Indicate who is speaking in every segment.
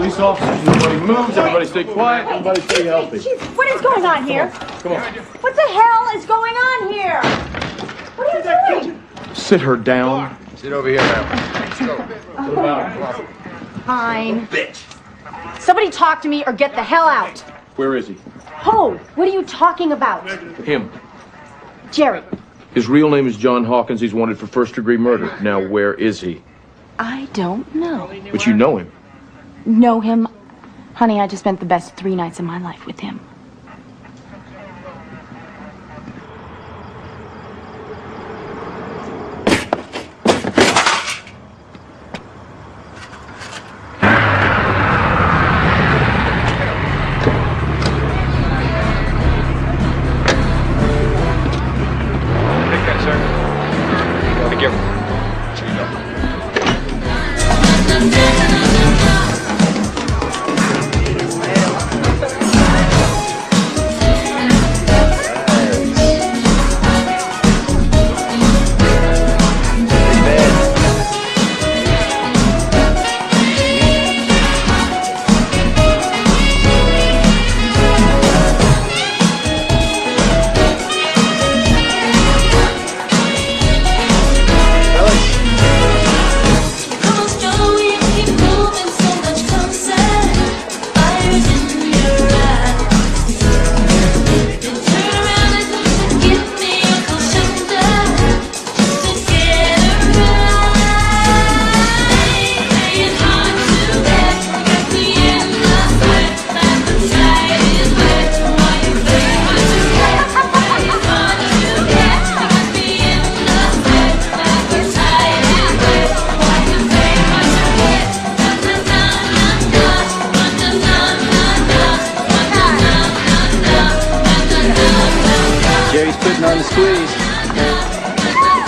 Speaker 1: Police officers, nobody moves, everybody stay quiet, everybody stay healthy.
Speaker 2: Jeez, what is going on here?
Speaker 1: Come on.
Speaker 2: What the hell is going on here? What are you doing?
Speaker 1: Sit her down.
Speaker 3: Sit over here, ma'am. Let's go.
Speaker 1: What about him?
Speaker 2: Fine. Bitch. Somebody talk to me or get the hell out.
Speaker 1: Where is he?
Speaker 2: Ho, what are you talking about?
Speaker 1: Him.
Speaker 2: Jerry.
Speaker 1: His real name is John Hawkins. He's wanted for first-degree murder. Now, where is he?
Speaker 2: I don't know.
Speaker 1: But you know him.
Speaker 2: Know him? Honey, I just spent the best 3 nights of my life with him.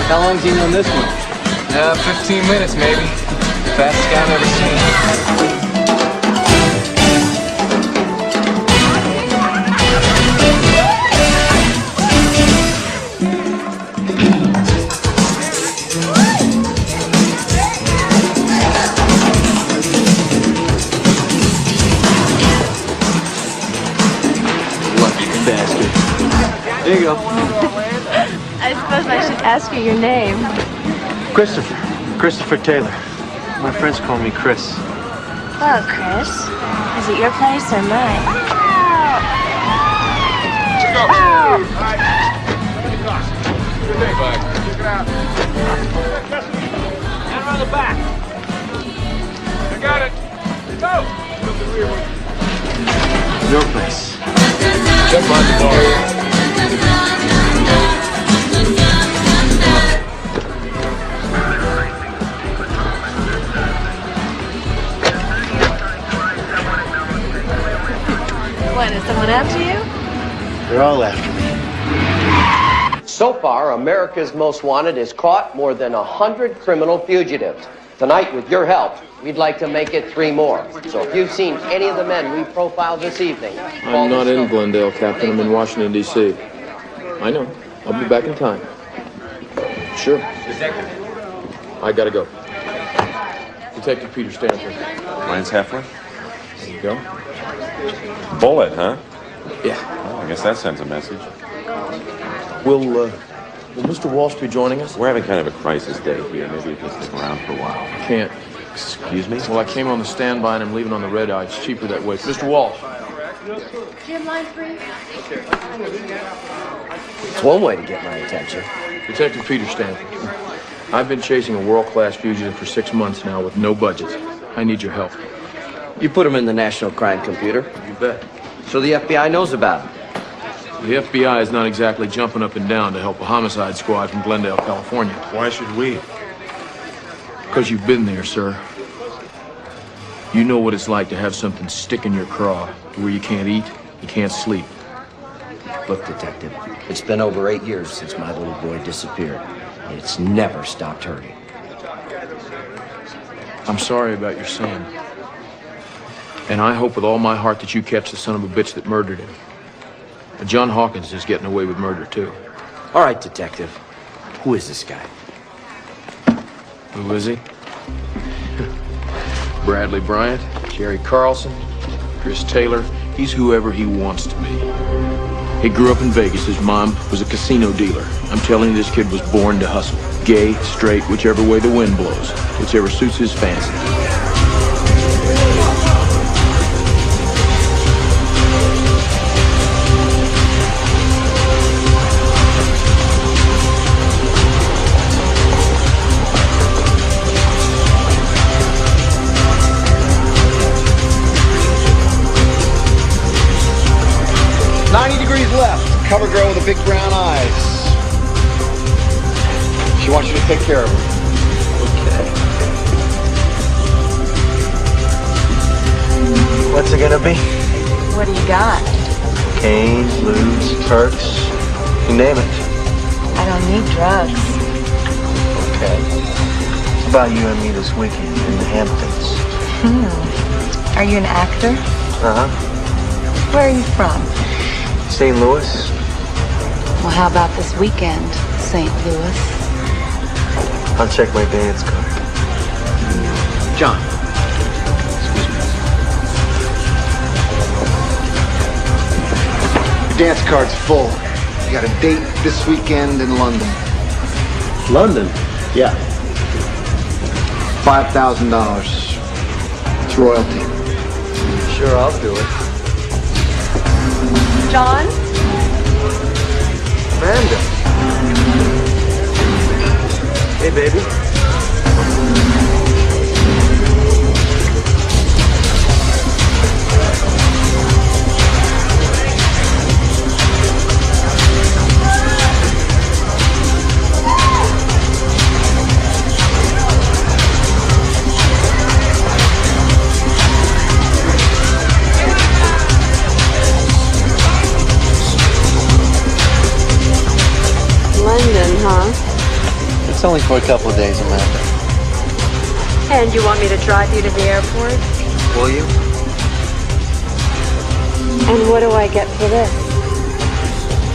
Speaker 4: How long's he known this one?
Speaker 3: 15 minutes, maybe. Fastest guy I've ever seen.
Speaker 4: Lucky bastard. There you go.
Speaker 2: I suppose I should ask you your name.
Speaker 4: Christopher Taylor. My friends call me Chris.
Speaker 2: Hello, Chris. Is it your place or mine?
Speaker 3: Check out. All right. Good day, bud. Check it out. Get around the back. I got it. Go.
Speaker 4: Your place.
Speaker 3: Check behind the bar.
Speaker 2: What, is someone after you?
Speaker 4: They're all after me.
Speaker 5: So far, America's Most Wanted has caught more than 100 criminal fugitives. Tonight, with your help, we'd like to make it 3 more. So if you've seen any of the men we profiled this evening...
Speaker 1: I'm not in Glendale, Captain. I'm in Washington, D.C. I know. I'll be back in time. Sure. I gotta go. Detective Peter Stanford.
Speaker 6: Lance Heffler?
Speaker 1: There you go.
Speaker 6: Bullet, huh?
Speaker 1: Yeah.
Speaker 6: Well, I guess that sends a message.
Speaker 1: Will Mr. Walsh be joining us?
Speaker 6: We're having kind of a crisis day here. Maybe you can stick around for a while.
Speaker 1: Can't.
Speaker 6: Excuse me?
Speaker 1: Well, I came on the standby and I'm leaving on the red eye. It's cheaper that way. Mr. Walsh.
Speaker 2: Jim, line 3?
Speaker 5: It's one way to get my attention.
Speaker 1: Detective Peter Stanford. I've been chasing a world-class fugitive for 6 months now with no budget. I need your help.
Speaker 5: You put him in the national crime computer.
Speaker 1: You bet.
Speaker 5: So the FBI knows about him.
Speaker 1: The FBI is not exactly jumping up and down to help a homicide squad from Glendale, California.
Speaker 6: Why should we?
Speaker 1: Because you've been there, sir. You know what it's like to have something stick in your craw to where you can't eat, you can't sleep.
Speaker 5: Look, Detective, it's been over 8 years since my little boy disappeared. And it's never stopped hurting.
Speaker 1: I'm sorry about your son. And I hope with all my heart that you catch the son of a bitch that murdered him. And John Hawkins is getting away with murder, too.
Speaker 5: All right, Detective. Who is this guy?
Speaker 1: Who is he? Bradley Bryant, Jerry Carlson, Chris Taylor. He's whoever he wants to be. He grew up in Vegas. His mom was a casino dealer. I'm telling you, this kid was born to hustle. Gay, straight, whichever way the wind blows. Whichever suits his fancy.
Speaker 7: Left. Cover girl with the big brown eyes. She wants you to take care of her.
Speaker 4: Okay. What's it gonna be?
Speaker 2: What do you got?
Speaker 4: Canes, lubes, perks, you name it.
Speaker 2: I don't need drugs.
Speaker 4: Okay. How about you and me this weekend in the Hamptons?
Speaker 2: Are you an actor?
Speaker 4: Uh-huh.
Speaker 2: Where are you from?
Speaker 4: St. Louis?
Speaker 2: Well, how about this weekend, St. Louis?
Speaker 4: I'll check my dance card.
Speaker 7: John. Your dance card's full. You got a date this weekend in London.
Speaker 4: London?
Speaker 7: Yeah. $5,000. It's royalty.
Speaker 4: Sure, I'll do it.
Speaker 2: John?
Speaker 4: Amanda. Hey, baby.
Speaker 8: London, huh?
Speaker 4: It's only for a couple of days, Amanda.
Speaker 8: And you want me to drive you to the airport?
Speaker 4: Will you?
Speaker 8: And what do I get for this?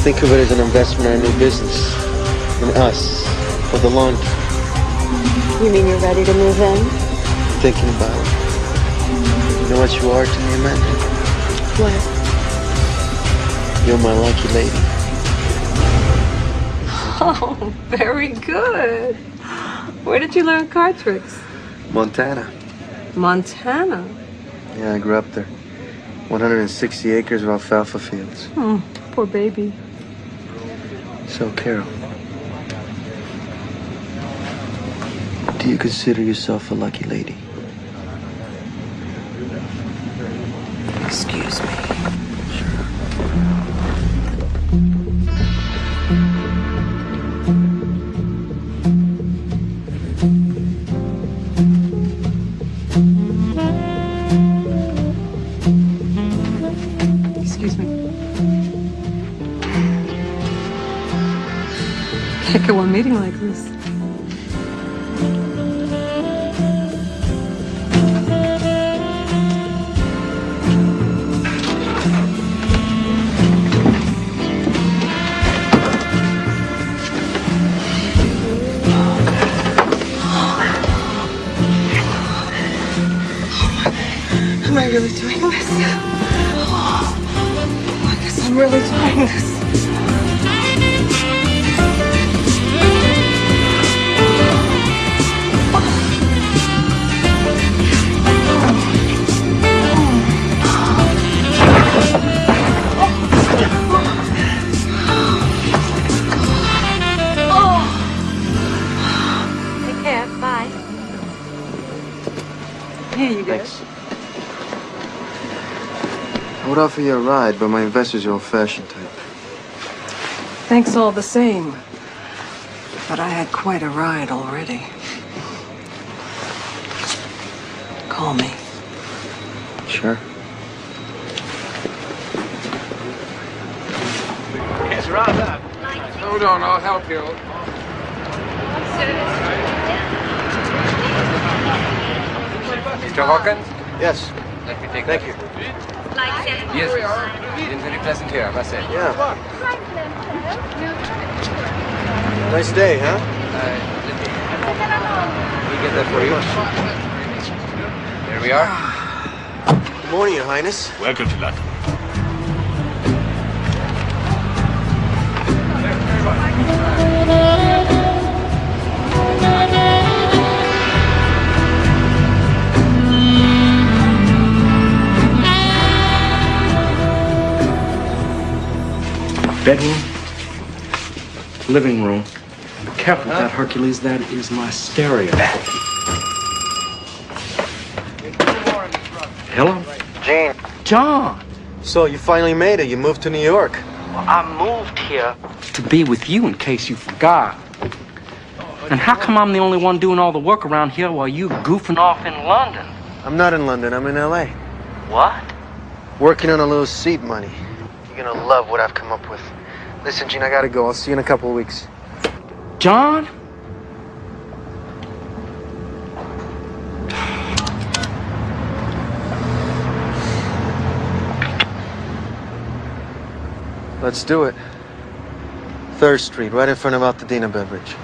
Speaker 4: Think of it as an investment in a new business. In us. For the long term.
Speaker 8: You mean you're ready to move in?
Speaker 4: Thinking about it. You know what you are to me, Amanda?
Speaker 8: What?
Speaker 4: You're my lucky lady.
Speaker 8: Oh, very good. Where did you learn card tricks?
Speaker 4: Montana.
Speaker 8: Montana?
Speaker 4: Yeah, I grew up there. 160 acres of alfalfa fields.
Speaker 8: Poor baby.
Speaker 4: So, Carol, do you consider yourself a lucky lady?
Speaker 2: Excuse me.
Speaker 8: Excuse me. Can't go on meeting like this. Am I really doing this? I guess I'm really doing this. Take care. Bye. Here you go.
Speaker 4: Thanks. I would offer you a ride, but my investor's your old-fashioned type.
Speaker 8: Thanks all the same. But I had quite a ride already. Call me.
Speaker 4: Sure.
Speaker 3: It's right up. Hold on, I'll help you. Mr. Hawkins?
Speaker 7: Yes.
Speaker 3: Let me take
Speaker 4: Thank you.
Speaker 3: Yes, been very pleasant here, I must say.
Speaker 4: Yeah. Nice day, huh?
Speaker 3: Let me get that for you. There Here we are.
Speaker 4: Good morning, Your Highness.
Speaker 3: Welcome to London.
Speaker 9: Bedroom, living room. Be careful with that, Hercules. That is my stereo. Hello?
Speaker 4: Gene.
Speaker 9: John.
Speaker 4: So you finally made it. You moved to New York.
Speaker 9: Well, I moved here to be with you in case you forgot. And how come I'm the only one doing all the work around here while you goofing off in London?
Speaker 4: I'm not in London. I'm in L.A.
Speaker 9: What?
Speaker 4: Working on a little seed money. You're gonna love what I've come up with. Listen, Gene, I gotta go. I'll see you in a couple of weeks.
Speaker 9: John?
Speaker 4: Let's do it. 3rd Street, right in front of Altadena Beverage.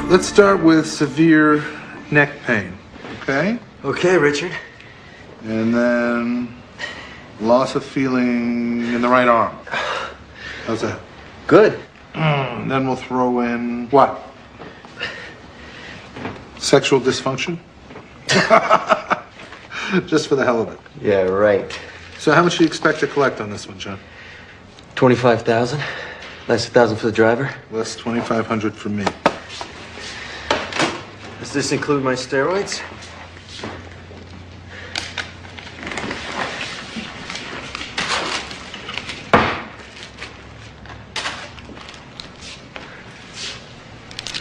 Speaker 10: Let's start with severe neck pain, okay?
Speaker 4: Okay, Richard.
Speaker 10: And then loss of feeling in the right arm. How's that?
Speaker 4: Good.
Speaker 10: And then we'll throw in what? Sexual dysfunction? Just for the hell of it.
Speaker 4: Yeah, right.
Speaker 10: So how much do you expect to collect on this one, John?
Speaker 4: 25,000. Less 1,000 for the driver.
Speaker 10: Less 2,500 for me.
Speaker 4: Does this include my steroids?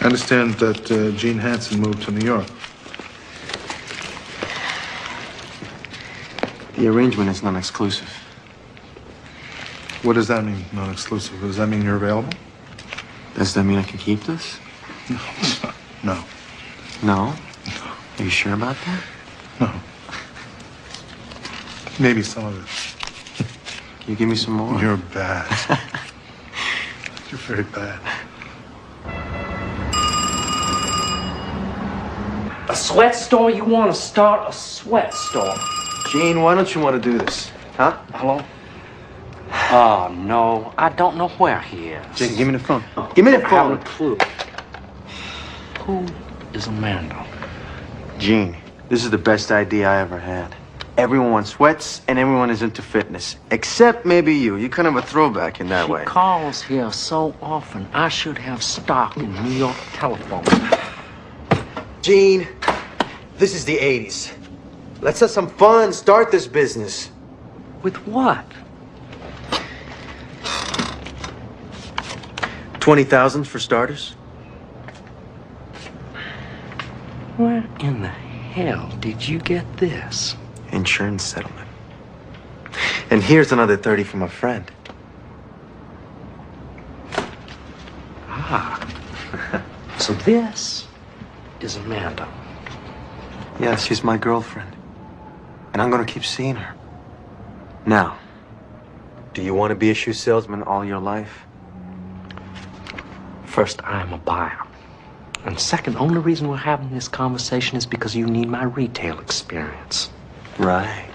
Speaker 10: I understand that Gene Hansen moved to New York.
Speaker 4: The arrangement is non-exclusive.
Speaker 10: What does that mean, non-exclusive? Does that mean you're available?
Speaker 4: Does that mean I can keep this?
Speaker 10: No.
Speaker 4: No? Are you sure about that?
Speaker 10: No. Maybe some of it.
Speaker 4: Can you give me some more?
Speaker 10: You're bad. You're very bad.
Speaker 9: A sweat store? You want to start a sweat store?
Speaker 4: Gene, why don't you want to do this? Huh?
Speaker 9: Hello? Oh, no. I don't know where he is.
Speaker 4: Jake, give me the phone. Give me the
Speaker 9: I
Speaker 4: phone.
Speaker 9: haven't a clue. Who is Amanda?
Speaker 4: Gene, this is the best idea I ever had. Everyone wants sweats and everyone is into fitness. Except maybe you. You're kind of a throwback in that way.
Speaker 9: She calls here so often. I should have stock in New York telephone.
Speaker 4: Gene, this is the 80s. Let's have some fun, start this business.
Speaker 9: With what?
Speaker 4: 20,000 for starters.
Speaker 9: Where in the hell did you get this?
Speaker 4: Insurance settlement. And here's another 30 from a friend.
Speaker 9: Ah. So this is Amanda.
Speaker 4: Yeah, she's my girlfriend. And I'm gonna keep seeing her. Now, do you want to be a shoe salesman all your life?
Speaker 9: First, I'm a buyer. And second, the only reason we're having this conversation is because you need my retail experience.
Speaker 4: Right.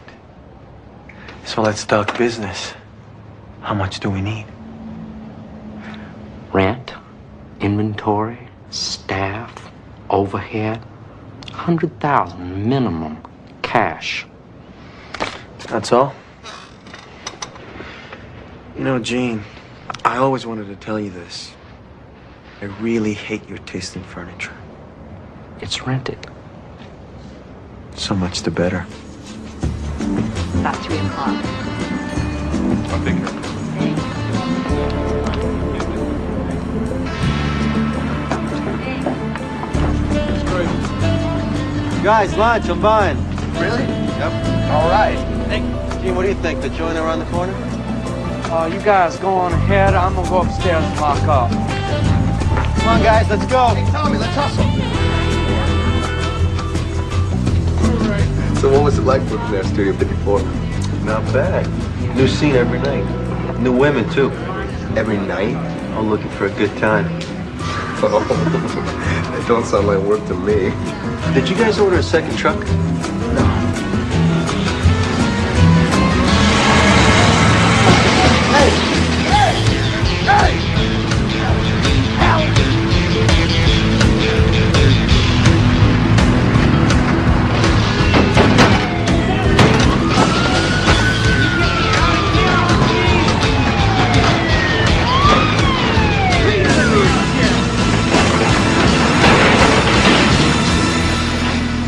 Speaker 4: So let's talk business. How much do we need?
Speaker 9: Rent, inventory, staff, overhead, 100,000 minimum cash.
Speaker 4: That's all? You know, Gene, I always wanted to tell you this. I really hate your taste in furniture.
Speaker 9: It's rented.
Speaker 4: So much the better.
Speaker 2: About 3 o'clock.
Speaker 6: I'll take care of it.
Speaker 4: Guys, lunch, I'm buying.
Speaker 5: Really?
Speaker 4: Yep.
Speaker 5: All right.
Speaker 4: Gene, what do you think? The joint around the corner?
Speaker 9: You guys go on ahead. I'm gonna go upstairs and lock up.
Speaker 4: Come on, guys, let's go.
Speaker 5: Hey, Tommy, let's hustle.
Speaker 7: So what was it like working there, Studio 54?
Speaker 4: Not bad. New scene every night. New women, too.
Speaker 7: Every night?
Speaker 4: All looking for a good time.
Speaker 7: Oh, it don't sound like work to me.
Speaker 4: Did you guys order a second truck?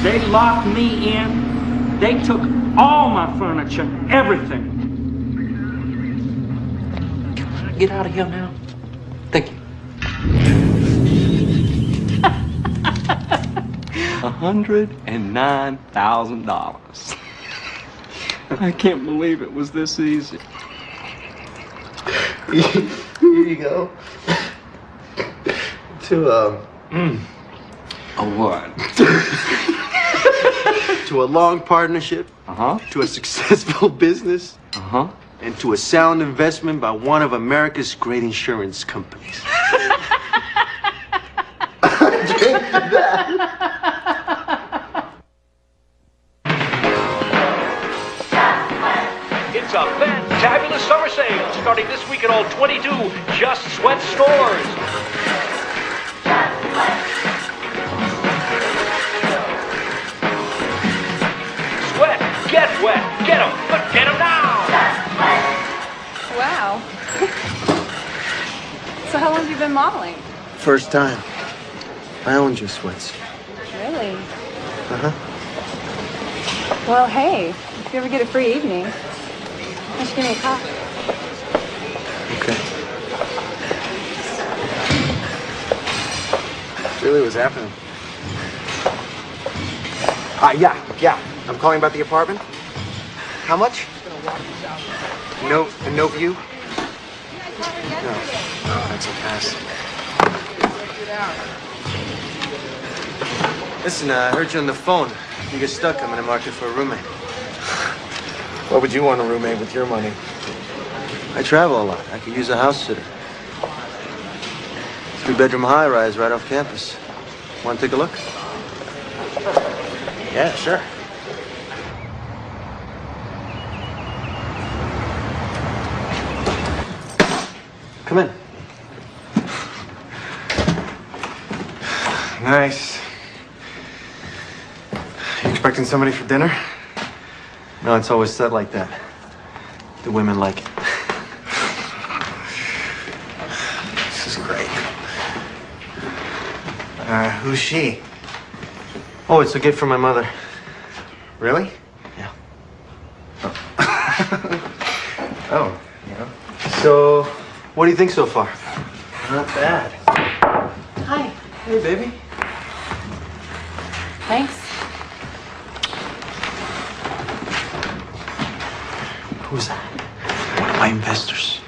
Speaker 9: They locked me in. They took all my furniture, everything. Can I get out of here now? Thank you. $109,000. I can't believe it was this easy.
Speaker 7: Here you go. To,
Speaker 9: A what?
Speaker 4: To a long partnership, to a successful business, and to a sound investment by one of America's great insurance companies.
Speaker 3: It's a fantabulous summer sale starting this week at all 22 Just Sweat stores. Sweat, get wet, get 'em, but get 'em now.
Speaker 11: Wow. So how long have you been modeling?
Speaker 4: First time. I own Just Sweats.
Speaker 11: Really?
Speaker 4: Uh-huh.
Speaker 11: Well, hey, if you ever get a free evening, why don't you give me a call?
Speaker 4: Okay.
Speaker 12: Really, what's happening? Yeah. I'm calling about the apartment. How much? No view? No. Oh, that's a pass.
Speaker 4: Listen, I heard you on the phone. If you get stuck, I'm in the market for a roommate.
Speaker 12: What would you want a roommate with your money?
Speaker 4: I travel a lot. I could use a house sitter. 3-bedroom high-rise right off campus. Want to take a look?
Speaker 12: Yeah, sure.
Speaker 4: Come in.
Speaker 12: Nice. You expecting somebody for dinner?
Speaker 4: No, it's always said like that. The women like it.
Speaker 12: This is great. Who's she?
Speaker 4: Oh, it's a gift from my mother.
Speaker 12: Really?
Speaker 4: Yeah.
Speaker 12: Oh, yeah.
Speaker 4: So, what do you think so far?
Speaker 12: Not bad.
Speaker 11: Hi.
Speaker 4: Hey, baby.
Speaker 11: Thanks.
Speaker 4: Who's that? My investors.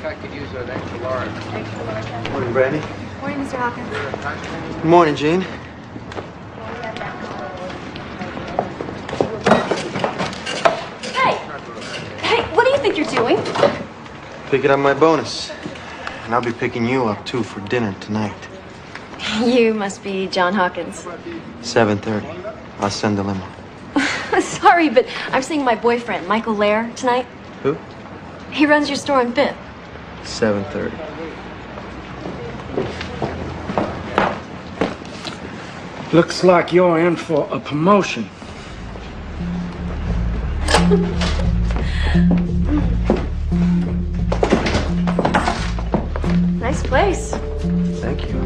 Speaker 5: I could use an extra large.
Speaker 4: Morning, Brandy.
Speaker 11: Morning, Mr. Hawkins.
Speaker 4: Good morning, Gene.
Speaker 11: Hey, what do you think you're doing?
Speaker 4: Picking up my bonus. And I'll be picking you up, too, for dinner tonight.
Speaker 11: You must be John Hawkins.
Speaker 4: 7:30. I'll send a limo.
Speaker 11: Sorry, but I'm seeing my boyfriend, Michael Lair, tonight.
Speaker 4: Who?
Speaker 11: He runs your store on Fifth.
Speaker 4: 7:30.
Speaker 9: Looks like you're in for a promotion.
Speaker 11: Nice place.
Speaker 4: Thank you.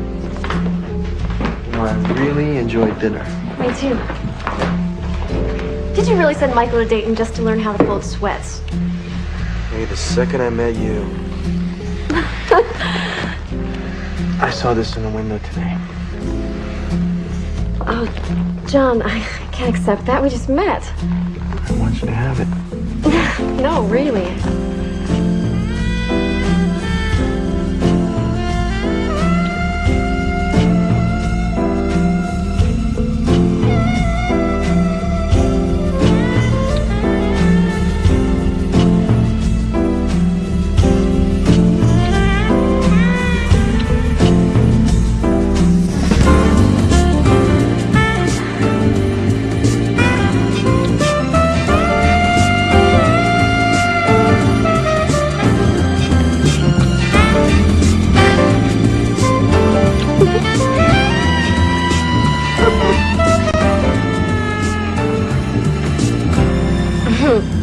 Speaker 4: You know, I really enjoyed dinner.
Speaker 11: Me too.
Speaker 6: Did you really send Michael to Dayton just to learn how to fold sweats?
Speaker 4: Hey, the second I met you, I saw this in the window today.
Speaker 6: Oh, John, I can't accept that. We just met.
Speaker 4: I want you to have it.
Speaker 6: No, really.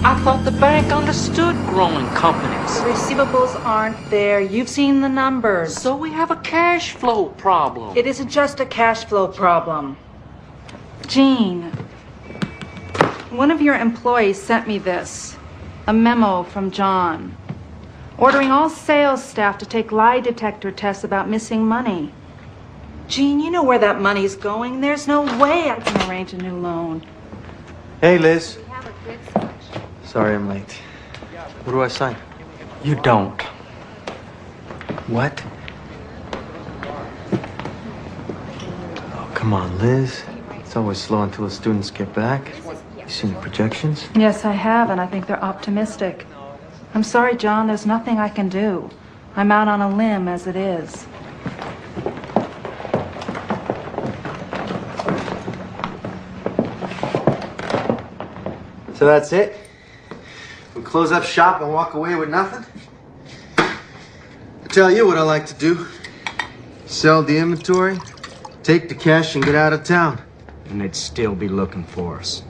Speaker 9: I thought the bank understood growing companies.
Speaker 13: The receivables aren't there. You've seen the numbers.
Speaker 9: So we have a cash flow problem.
Speaker 13: It isn't just a cash flow problem. Jean, one of your employees sent me this. A memo from John. Ordering all sales staff to take lie detector tests about missing money. Jean, you know where that money's going. There's no way I can arrange a new loan.
Speaker 4: Hey, Liz. Sorry I'm late. What do I sign?
Speaker 9: You don't.
Speaker 4: What? Oh, come on, Liz. It's always slow until the students get back. You seen the projections?
Speaker 13: Yes, I have, and I think they're optimistic. I'm sorry, John, there's nothing I can do. I'm out on a limb as it is.
Speaker 12: So that's it? We close up shop and walk away with nothing? I tell you what I like to do. Sell the inventory, take the cash, and get out of town.
Speaker 9: And they'd still be looking for us.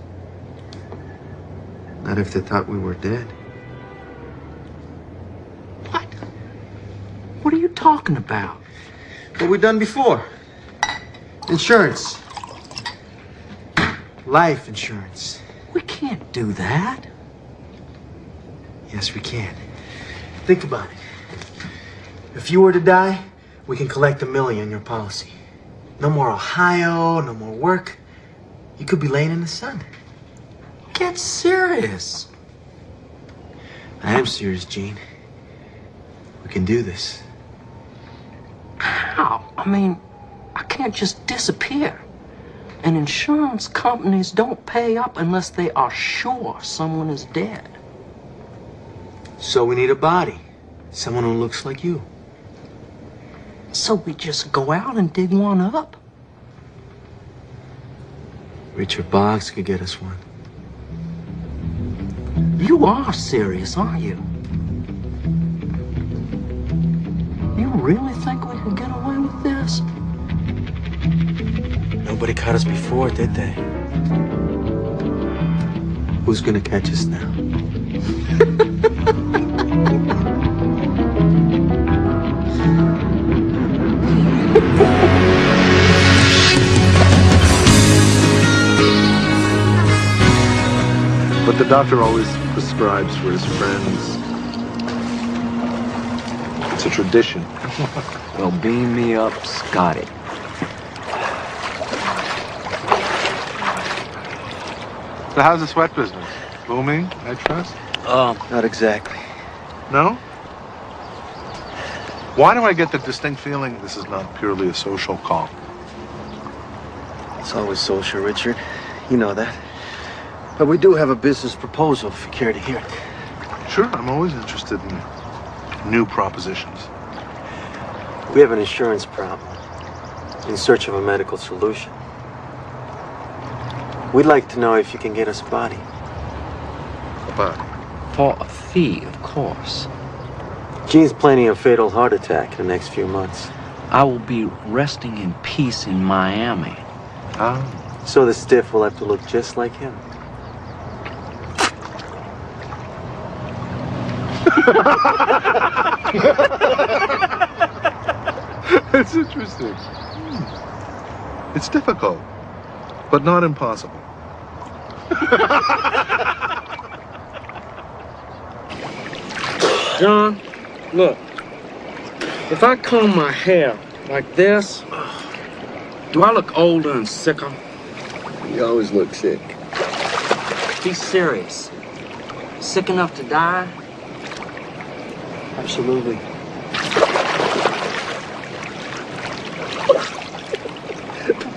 Speaker 12: Not if they thought we were dead.
Speaker 9: What? What are you talking about?
Speaker 12: What we done before. Insurance. Life insurance.
Speaker 9: We can't do that.
Speaker 12: Yes, we can. Think about it. If you were to die, we can collect $1 million on your policy. No more Ohio, no more work. You could be laying in the sun.
Speaker 9: Get serious.
Speaker 12: I am serious, Gene. We can do this.
Speaker 9: How? I mean, I can't just disappear. And insurance companies don't pay up unless they are sure someone is dead.
Speaker 12: So we need a body. Someone who looks like you.
Speaker 9: So we just go out and dig one up?
Speaker 12: Richard Boggs could get us one.
Speaker 9: You are serious, aren't you? You really think we could get away with this?
Speaker 12: Nobody caught us before, did they? Who's gonna catch us now?
Speaker 10: But the doctor always prescribes for his friends. It's a tradition.
Speaker 9: Well, beam me up, Scotty.
Speaker 10: So how's the sweat business? Booming, I trust?
Speaker 12: Not exactly.
Speaker 10: No? Why do I get the distinct feeling this is not purely a social call?
Speaker 12: It's always social, Richard. You know that. But we do have a business proposal if you care to hear it.
Speaker 10: Sure, I'm always interested in new propositions.
Speaker 12: We have an insurance problem. In search of a medical solution. We'd like to know if you can get us a body.
Speaker 10: A body?
Speaker 9: For a fee, of course.
Speaker 12: Gene's planning a fatal heart attack in the next few months.
Speaker 9: I will be resting in peace in Miami.
Speaker 10: Ah.
Speaker 12: So the stiff will have to look just like him.
Speaker 10: It's interesting. It's difficult, but not impossible.
Speaker 9: John, look. If I comb my hair like this, do I look older and sicker?
Speaker 14: You always look sick.
Speaker 9: Be serious. Sick enough to die?
Speaker 12: Absolutely.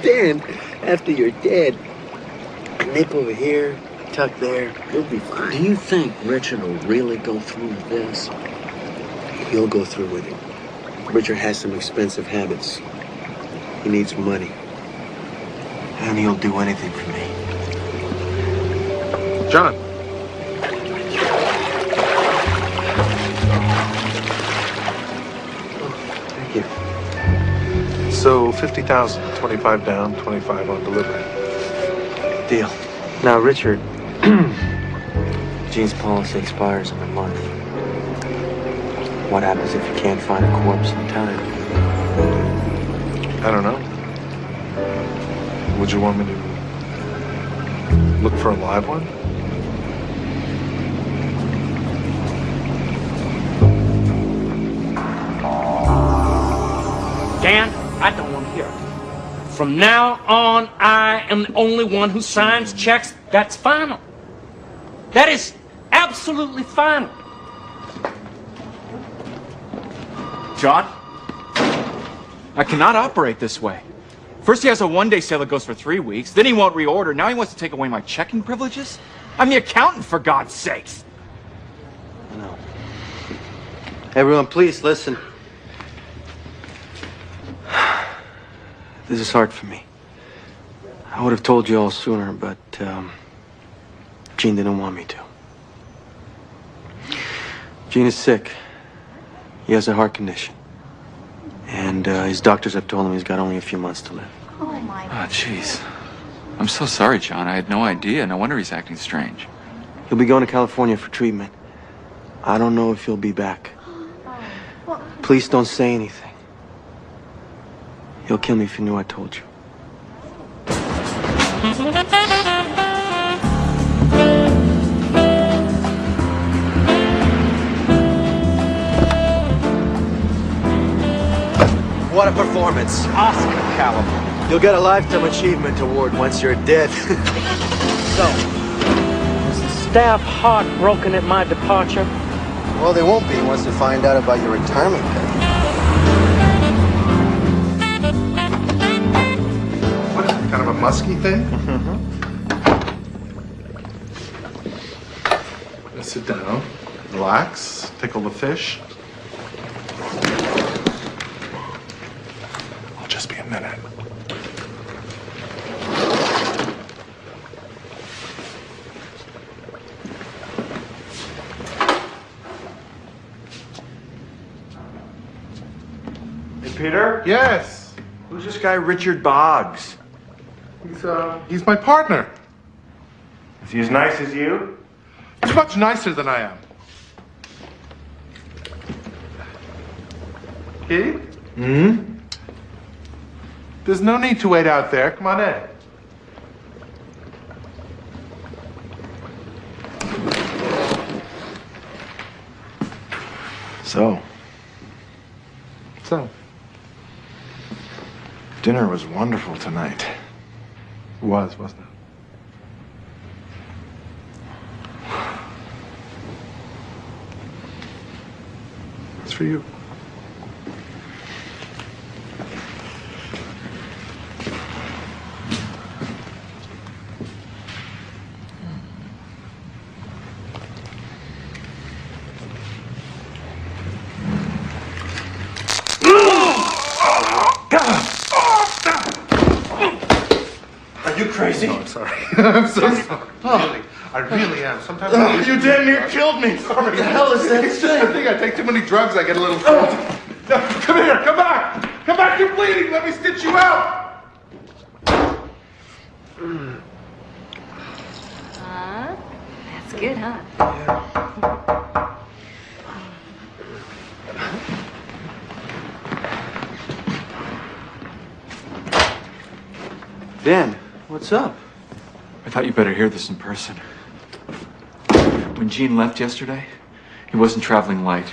Speaker 14: Dan, after you're dead,
Speaker 12: A nip over here, tuck there.
Speaker 14: you'll be fine.
Speaker 9: Do you think Richard will really go through with this?
Speaker 12: He'll go through with it. Richard has some expensive habits. He needs money. And he'll do anything for me.
Speaker 10: John.
Speaker 12: Thank you.
Speaker 10: So 50,000, 25 down, 25 on delivery.
Speaker 12: Deal. Now, Richard, Gene's policy expires in a month. What happens if you can't find a corpse in time?
Speaker 10: I don't know. Would you want me to look for a live one?
Speaker 9: Dan, I don't want to hear it. From now on, I am the only one who signs checks. That's final. That is absolutely final.
Speaker 15: John? I cannot operate this way. First he has a one-day sale that goes for 3 weeks, then he won't reorder, now he wants to take away my checking privileges? I'm the accountant, for God's sakes!
Speaker 12: No. Everyone, please listen. This is hard for me. I would have told you all sooner, but Gene didn't want me to. Gene is sick. He has a heart condition. And his doctors have told him he's got only a few months to live.
Speaker 15: Oh, jeez. I'm so sorry, John. I had no idea. No wonder he's acting strange.
Speaker 12: He'll be going to California for treatment. I don't know if he'll be back. Please don't say anything. He'll kill me if he knew I told you. What a performance.
Speaker 9: Oscar caliber.
Speaker 12: You'll get a Lifetime Achievement Award once you're dead.
Speaker 9: So, is the staff heartbroken at my departure?
Speaker 7: Well, they won't be once they find out about your retirement pay.
Speaker 10: What is it, kind of a musky thing? Let's sit down, relax, tickle the fish. I'll just be a minute.
Speaker 4: Hey, Peter?
Speaker 10: Yes.
Speaker 4: Who's this guy Richard Boggs?
Speaker 10: He's my partner.
Speaker 4: Is he as nice as you?
Speaker 10: He's much nicer than I am. Kitty?
Speaker 4: Hmm?
Speaker 10: There's no need to wait out there. Come on in.
Speaker 4: So, dinner was wonderful tonight.
Speaker 10: It was, wasn't it? It's for you.
Speaker 4: Are you crazy?
Speaker 10: No, I'm sorry. I'm so sorry. Really, I really am. Sometimes I wish
Speaker 4: You damn near killed me.
Speaker 10: Sorry.
Speaker 4: What the hell is that
Speaker 10: It's just, I think I take too many drugs. I get a little. No, come here. Come back. Come back. You're bleeding. Let me stitch you out.
Speaker 11: That's good, huh?
Speaker 12: Dan, what's up?
Speaker 15: I thought you better hear this in person. When Gene left yesterday, he wasn't traveling light.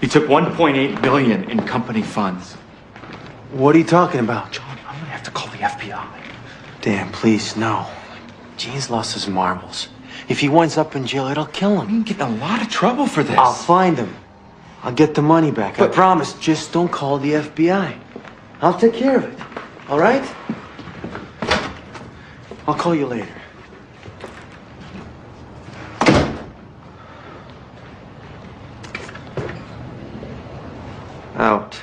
Speaker 15: He took $1.8 million in company funds.
Speaker 12: What are you talking about?
Speaker 15: John, I'm gonna have to call the FBI.
Speaker 12: Dan, please, no. Gene's lost his marbles. If he winds up in jail, it'll kill him.
Speaker 15: You can get in a lot of trouble for this.
Speaker 12: I'll find him. I'll get the money back. I promise. Just don't call the FBI. I'll take care of it. All right? I'll call you later. Out.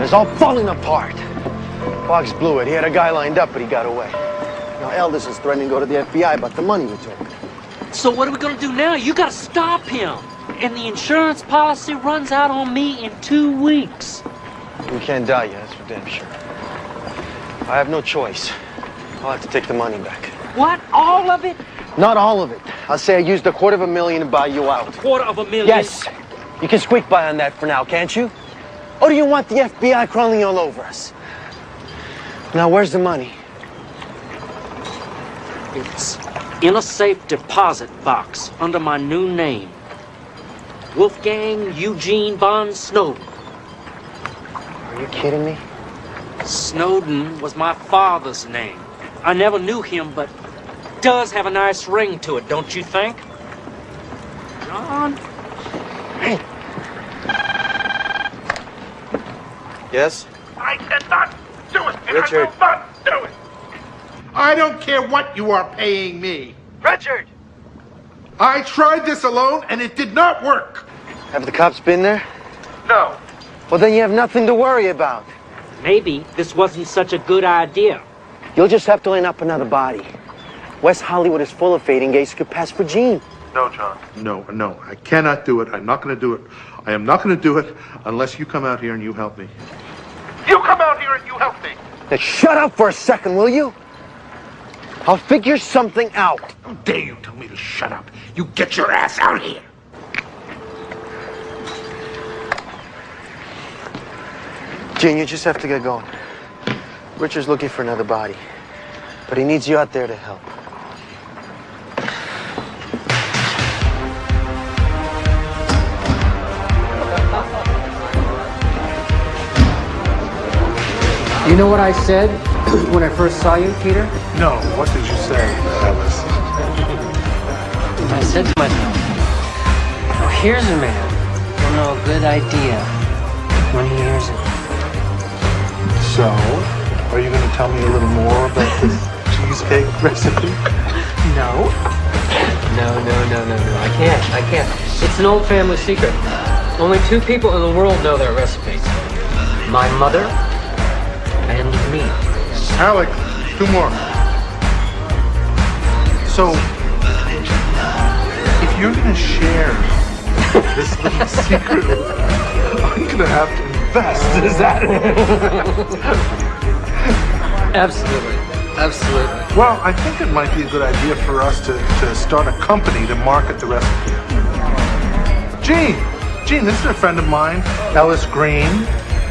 Speaker 7: It's all falling apart. Fox blew it. He had a guy lined up, but he got away. Now Elders is threatening to go to the FBI about the money we took.
Speaker 9: So what are we gonna do now? You gotta stop him. And the insurance policy runs out on me in 2 weeks.
Speaker 7: We can't die yet, that's for damn sure. I have no choice. I'll have to take the money back.
Speaker 9: What? All of it?
Speaker 7: Not all of it. I'll say I used $250,000 to buy you out.
Speaker 9: $250,000?
Speaker 7: Yes. You can squeak by on that for now, can't you? Or do you want the FBI crawling all over us? Now, where's the money?
Speaker 9: It's in a safe deposit box under my new name. Wolfgang Eugene von Snowden.
Speaker 7: Are you kidding me?
Speaker 9: Snowden was my father's name. I never knew him, but does have a nice ring to it, don't you think? John?
Speaker 7: Hey. Yes?
Speaker 10: I cannot do it, and
Speaker 7: Richard.
Speaker 10: I will not do it. I don't care what you are paying me.
Speaker 7: Richard!
Speaker 10: I tried this alone, and it did not work.
Speaker 7: Have the cops been there?
Speaker 10: No.
Speaker 7: Well, then you have nothing to worry about.
Speaker 9: Maybe this wasn't such a good idea.
Speaker 7: You'll just have to line up another body. West Hollywood is full of fading gays who could pass for Gene.
Speaker 10: No, John. No, I cannot do it. I'm not going to do it. I am not going to do it unless you come out here and you help me. You come out here and you help me.
Speaker 7: Now shut up for a second, will you? I'll figure something out.
Speaker 10: How dare you tell me to shut up? You get your ass out here.
Speaker 7: Gene, you just have to get going. Richard's looking for another body, but he needs you out there to help.
Speaker 16: You know what I said when I first saw you, Peter?
Speaker 10: No, what did you say, Alice?
Speaker 16: I said to myself, oh, here's a man who'll know a good idea when he hears it.
Speaker 10: So, are you going to tell me a little more about this cheesecake recipe?
Speaker 16: No. No. I can't. It's an old family secret. Only 2 people in the world know that recipe. My mother and me.
Speaker 10: Alec, 2 more. So, if you're going to share this little secret, I'm going to have to invest. Is that it?
Speaker 16: Absolutely.
Speaker 10: Well, I think it might be a good idea for us to start a company to market the recipe. Gene, this is a friend of mine, Ellis Green.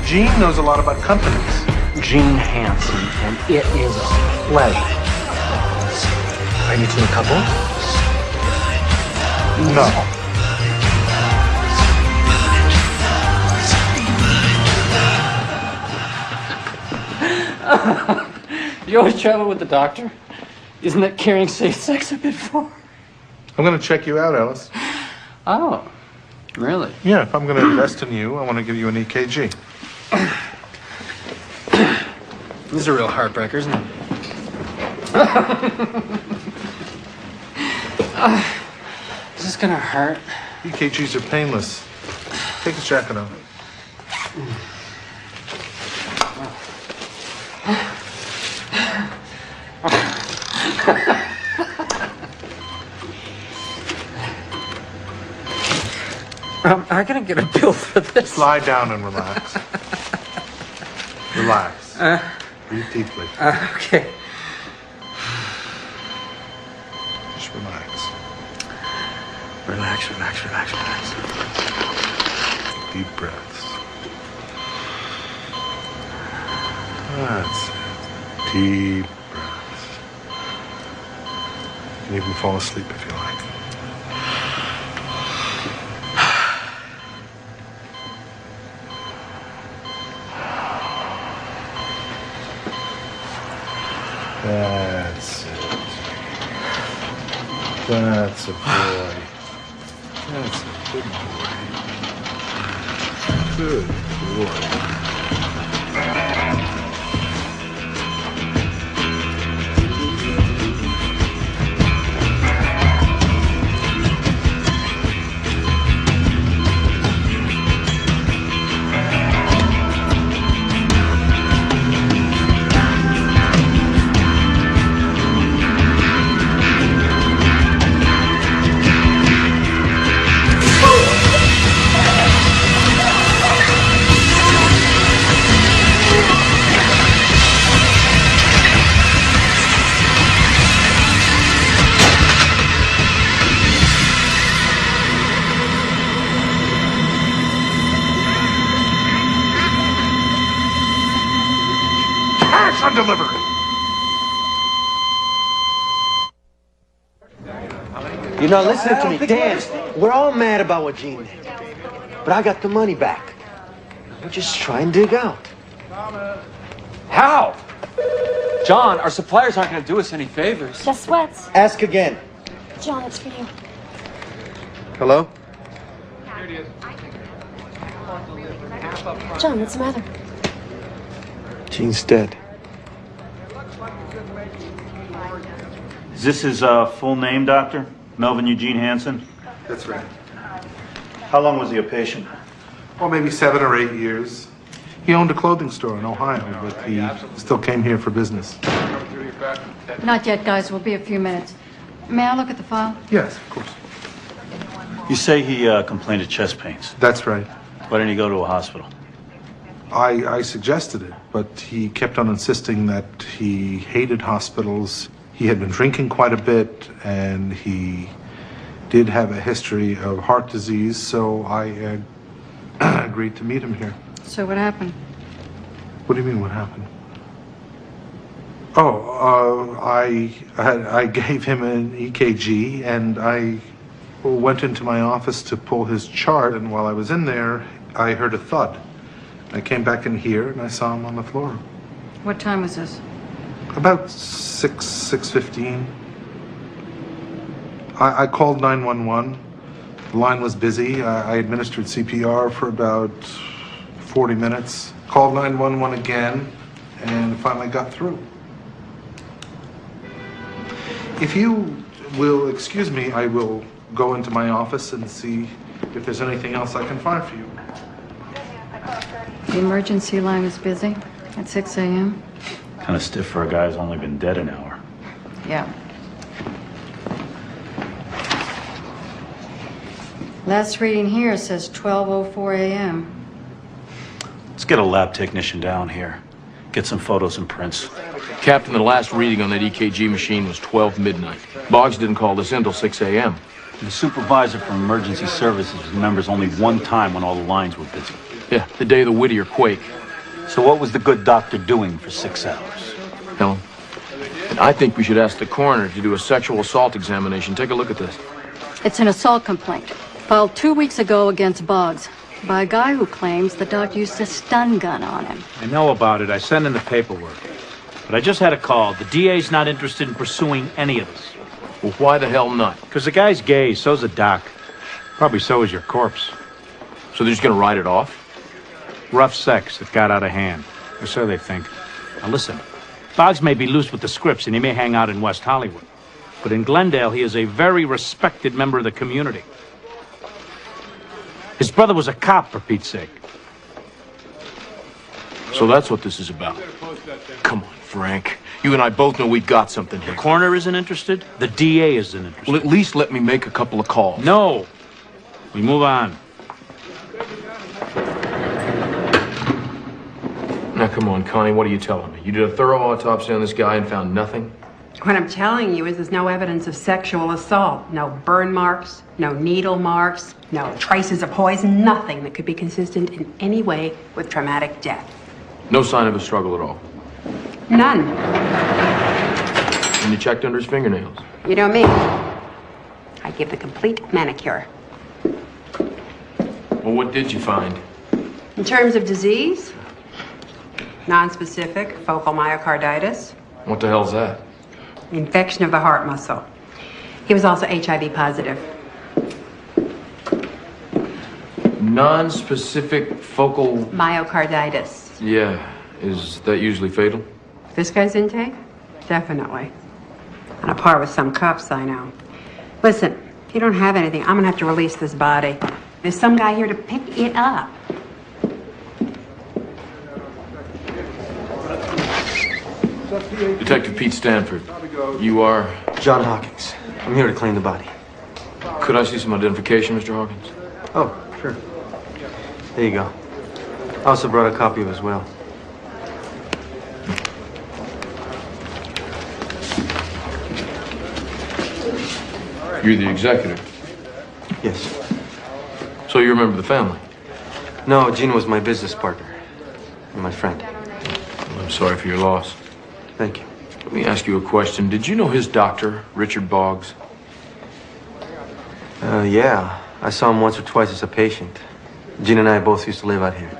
Speaker 10: Gene knows a lot about companies.
Speaker 9: Gene Hansen, and it is a pleasure.
Speaker 16: Are you 2 a couple?
Speaker 10: No.
Speaker 16: You always travel with the doctor? Isn't that carrying safe sex a bit far?
Speaker 10: I'm going to check you out, Alice.
Speaker 16: Oh, really?
Speaker 10: Yeah, if I'm going to invest in you, I want to give you an EKG.
Speaker 16: This is a real heartbreaker, isn't it? Is this gonna hurt?
Speaker 10: EKGs are painless. Take his jacket off.
Speaker 16: Am I gonna get a bill for this?
Speaker 10: Lie down and relax. Relax. Breathe deeply.
Speaker 16: Okay.
Speaker 10: Just Relax, relax, relax, relax. Deep breaths. That's it. Deep breaths. You can even fall asleep if you like. That's it. That's a boy. That's a good boy. Good boy. Delivered.
Speaker 7: You're not listening to me, Dan. We're all mad about what Gene did. But I got the money back. We're just trying to dig out.
Speaker 15: How? John, our suppliers aren't going to do us any favors.
Speaker 6: Just Sweats.
Speaker 7: Ask again.
Speaker 6: John, it's for you.
Speaker 7: Hello?
Speaker 6: John, what's the matter?
Speaker 7: Gene's dead.
Speaker 17: Is this his full name, Doctor? Melvin Eugene Hansen?
Speaker 10: That's right.
Speaker 17: How long was he a patient?
Speaker 10: Well, maybe 7 or 8 years. He owned a clothing store in Ohio, but he still came here for business.
Speaker 13: Not yet, guys. We'll be a few minutes. May I look at the file?
Speaker 10: Yes, of course.
Speaker 17: You say he complained of chest pains.
Speaker 10: That's right.
Speaker 17: Why didn't he go to a hospital?
Speaker 10: I suggested it, but he kept on insisting that he hated hospitals. He had been drinking quite a bit, and he did have a history of heart disease, so I agreed to meet him here.
Speaker 13: So what happened?
Speaker 10: What do you mean, what happened? Oh, I gave him an EKG, and I went into my office to pull his chart, and while I was in there, I heard a thud. I came back in here, and I saw him on the floor.
Speaker 13: What time was this?
Speaker 10: About 6:15. I called 911. The line was busy. I administered CPR for about 40 minutes. Called 911 again, and finally got through. If you will excuse me, I will go into my office and see if there's anything else I can find for you.
Speaker 13: The emergency line is busy at 6 a.m.
Speaker 17: Kind of stiff for a guy who's only been dead an hour.
Speaker 13: Yeah. Last reading here says 12:04 a.m.
Speaker 17: Let's get a lab technician down here. Get some photos and prints.
Speaker 1: Captain, the last reading on that EKG machine was 12 midnight. Boggs didn't call this in until 6 a.m.
Speaker 17: The supervisor from emergency services remembers only one time when all the lines were busy.
Speaker 1: Yeah, the day of the Whittier quake.
Speaker 17: So what was the good doctor doing for 6 hours?
Speaker 1: Helen, I think we should ask the coroner to do a sexual assault examination. Take a look at this.
Speaker 13: It's an assault complaint filed 2 weeks ago against Boggs by a guy who claims the doc used a stun gun on him.
Speaker 18: I know about it. I sent in the paperwork. But I just had a call. The DA's not interested in pursuing any of this.
Speaker 1: Well, why the hell not?
Speaker 18: Because the guy's gay, so's the doc. Probably so is your corpse.
Speaker 1: So they're just gonna write it off?
Speaker 18: Rough sex that got out of hand. Or so they think. Now listen, Boggs may be loose with the scripts and he may hang out in West Hollywood. But in Glendale, he is a very respected member of the community. His brother was a cop, for Pete's sake.
Speaker 1: So that's what this is about. Come on, Frank. You and I both know we've got something here.
Speaker 18: The coroner isn't interested. The DA isn't interested.
Speaker 1: Well, at least let me make a couple of calls.
Speaker 18: No. We move on.
Speaker 1: Now, come on, Connie, what are you telling me? You did a thorough autopsy on this guy and found nothing?
Speaker 19: What I'm telling you is there's no evidence of sexual assault. No burn marks, no needle marks, no traces of poison, nothing that could be consistent in any way with traumatic death.
Speaker 1: No sign of a struggle at all.
Speaker 19: None.
Speaker 1: And you checked under his fingernails.
Speaker 19: You know me. I give the complete manicure.
Speaker 1: Well, what did you find?
Speaker 19: In terms of disease, nonspecific focal myocarditis,
Speaker 1: What the hell's that?
Speaker 19: infection of the heart muscle. He was also HIV positive.
Speaker 1: Non-specific focal...
Speaker 19: Myocarditis.
Speaker 1: Yeah. Is that usually fatal?
Speaker 19: This guy's intake? Definitely. On a par with some cuffs I know. Listen, if you don't have anything, I'm gonna have to release this body. There's some guy here to pick it up.
Speaker 1: Detective Pete Stanford. You are?
Speaker 4: John Hawkins. I'm here to claim the body.
Speaker 1: Could I see some identification, Mr. Hawkins?
Speaker 4: Oh, sure. There you go. I also brought a copy of his will.
Speaker 1: You're the executor?
Speaker 4: Yes.
Speaker 1: So you remember the family?
Speaker 4: No, Gina was my business partner. And my friend.
Speaker 1: Well, I'm sorry for your loss.
Speaker 4: Thank you.
Speaker 1: Let me ask you a question. Did you know his doctor, Richard Boggs?
Speaker 4: Yeah. I saw him once or twice as a patient. Gene and I both used to live out here.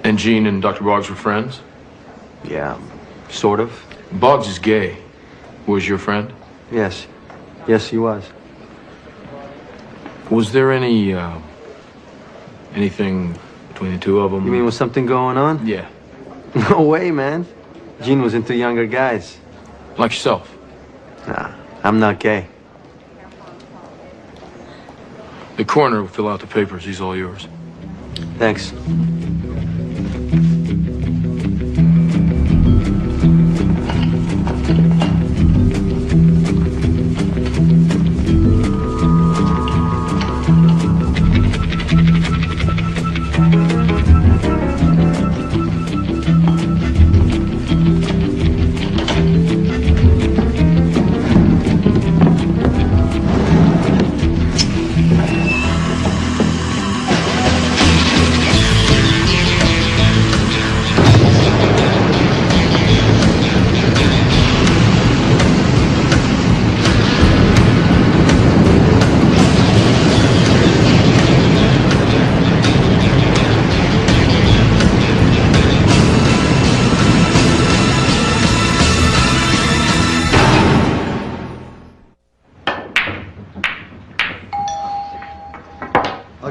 Speaker 1: And Gene and Dr. Boggs were friends?
Speaker 4: Yeah, sort of.
Speaker 1: Boggs is gay. Was your friend?
Speaker 4: Yes. Yes, he was.
Speaker 1: Was there anything between the two of them?
Speaker 4: You mean was something going on?
Speaker 1: Yeah.
Speaker 4: No way, man. Gene was into younger guys.
Speaker 1: Like yourself?
Speaker 4: Nah, I'm not gay.
Speaker 1: The coroner will fill out the papers. He's all yours.
Speaker 4: Thanks.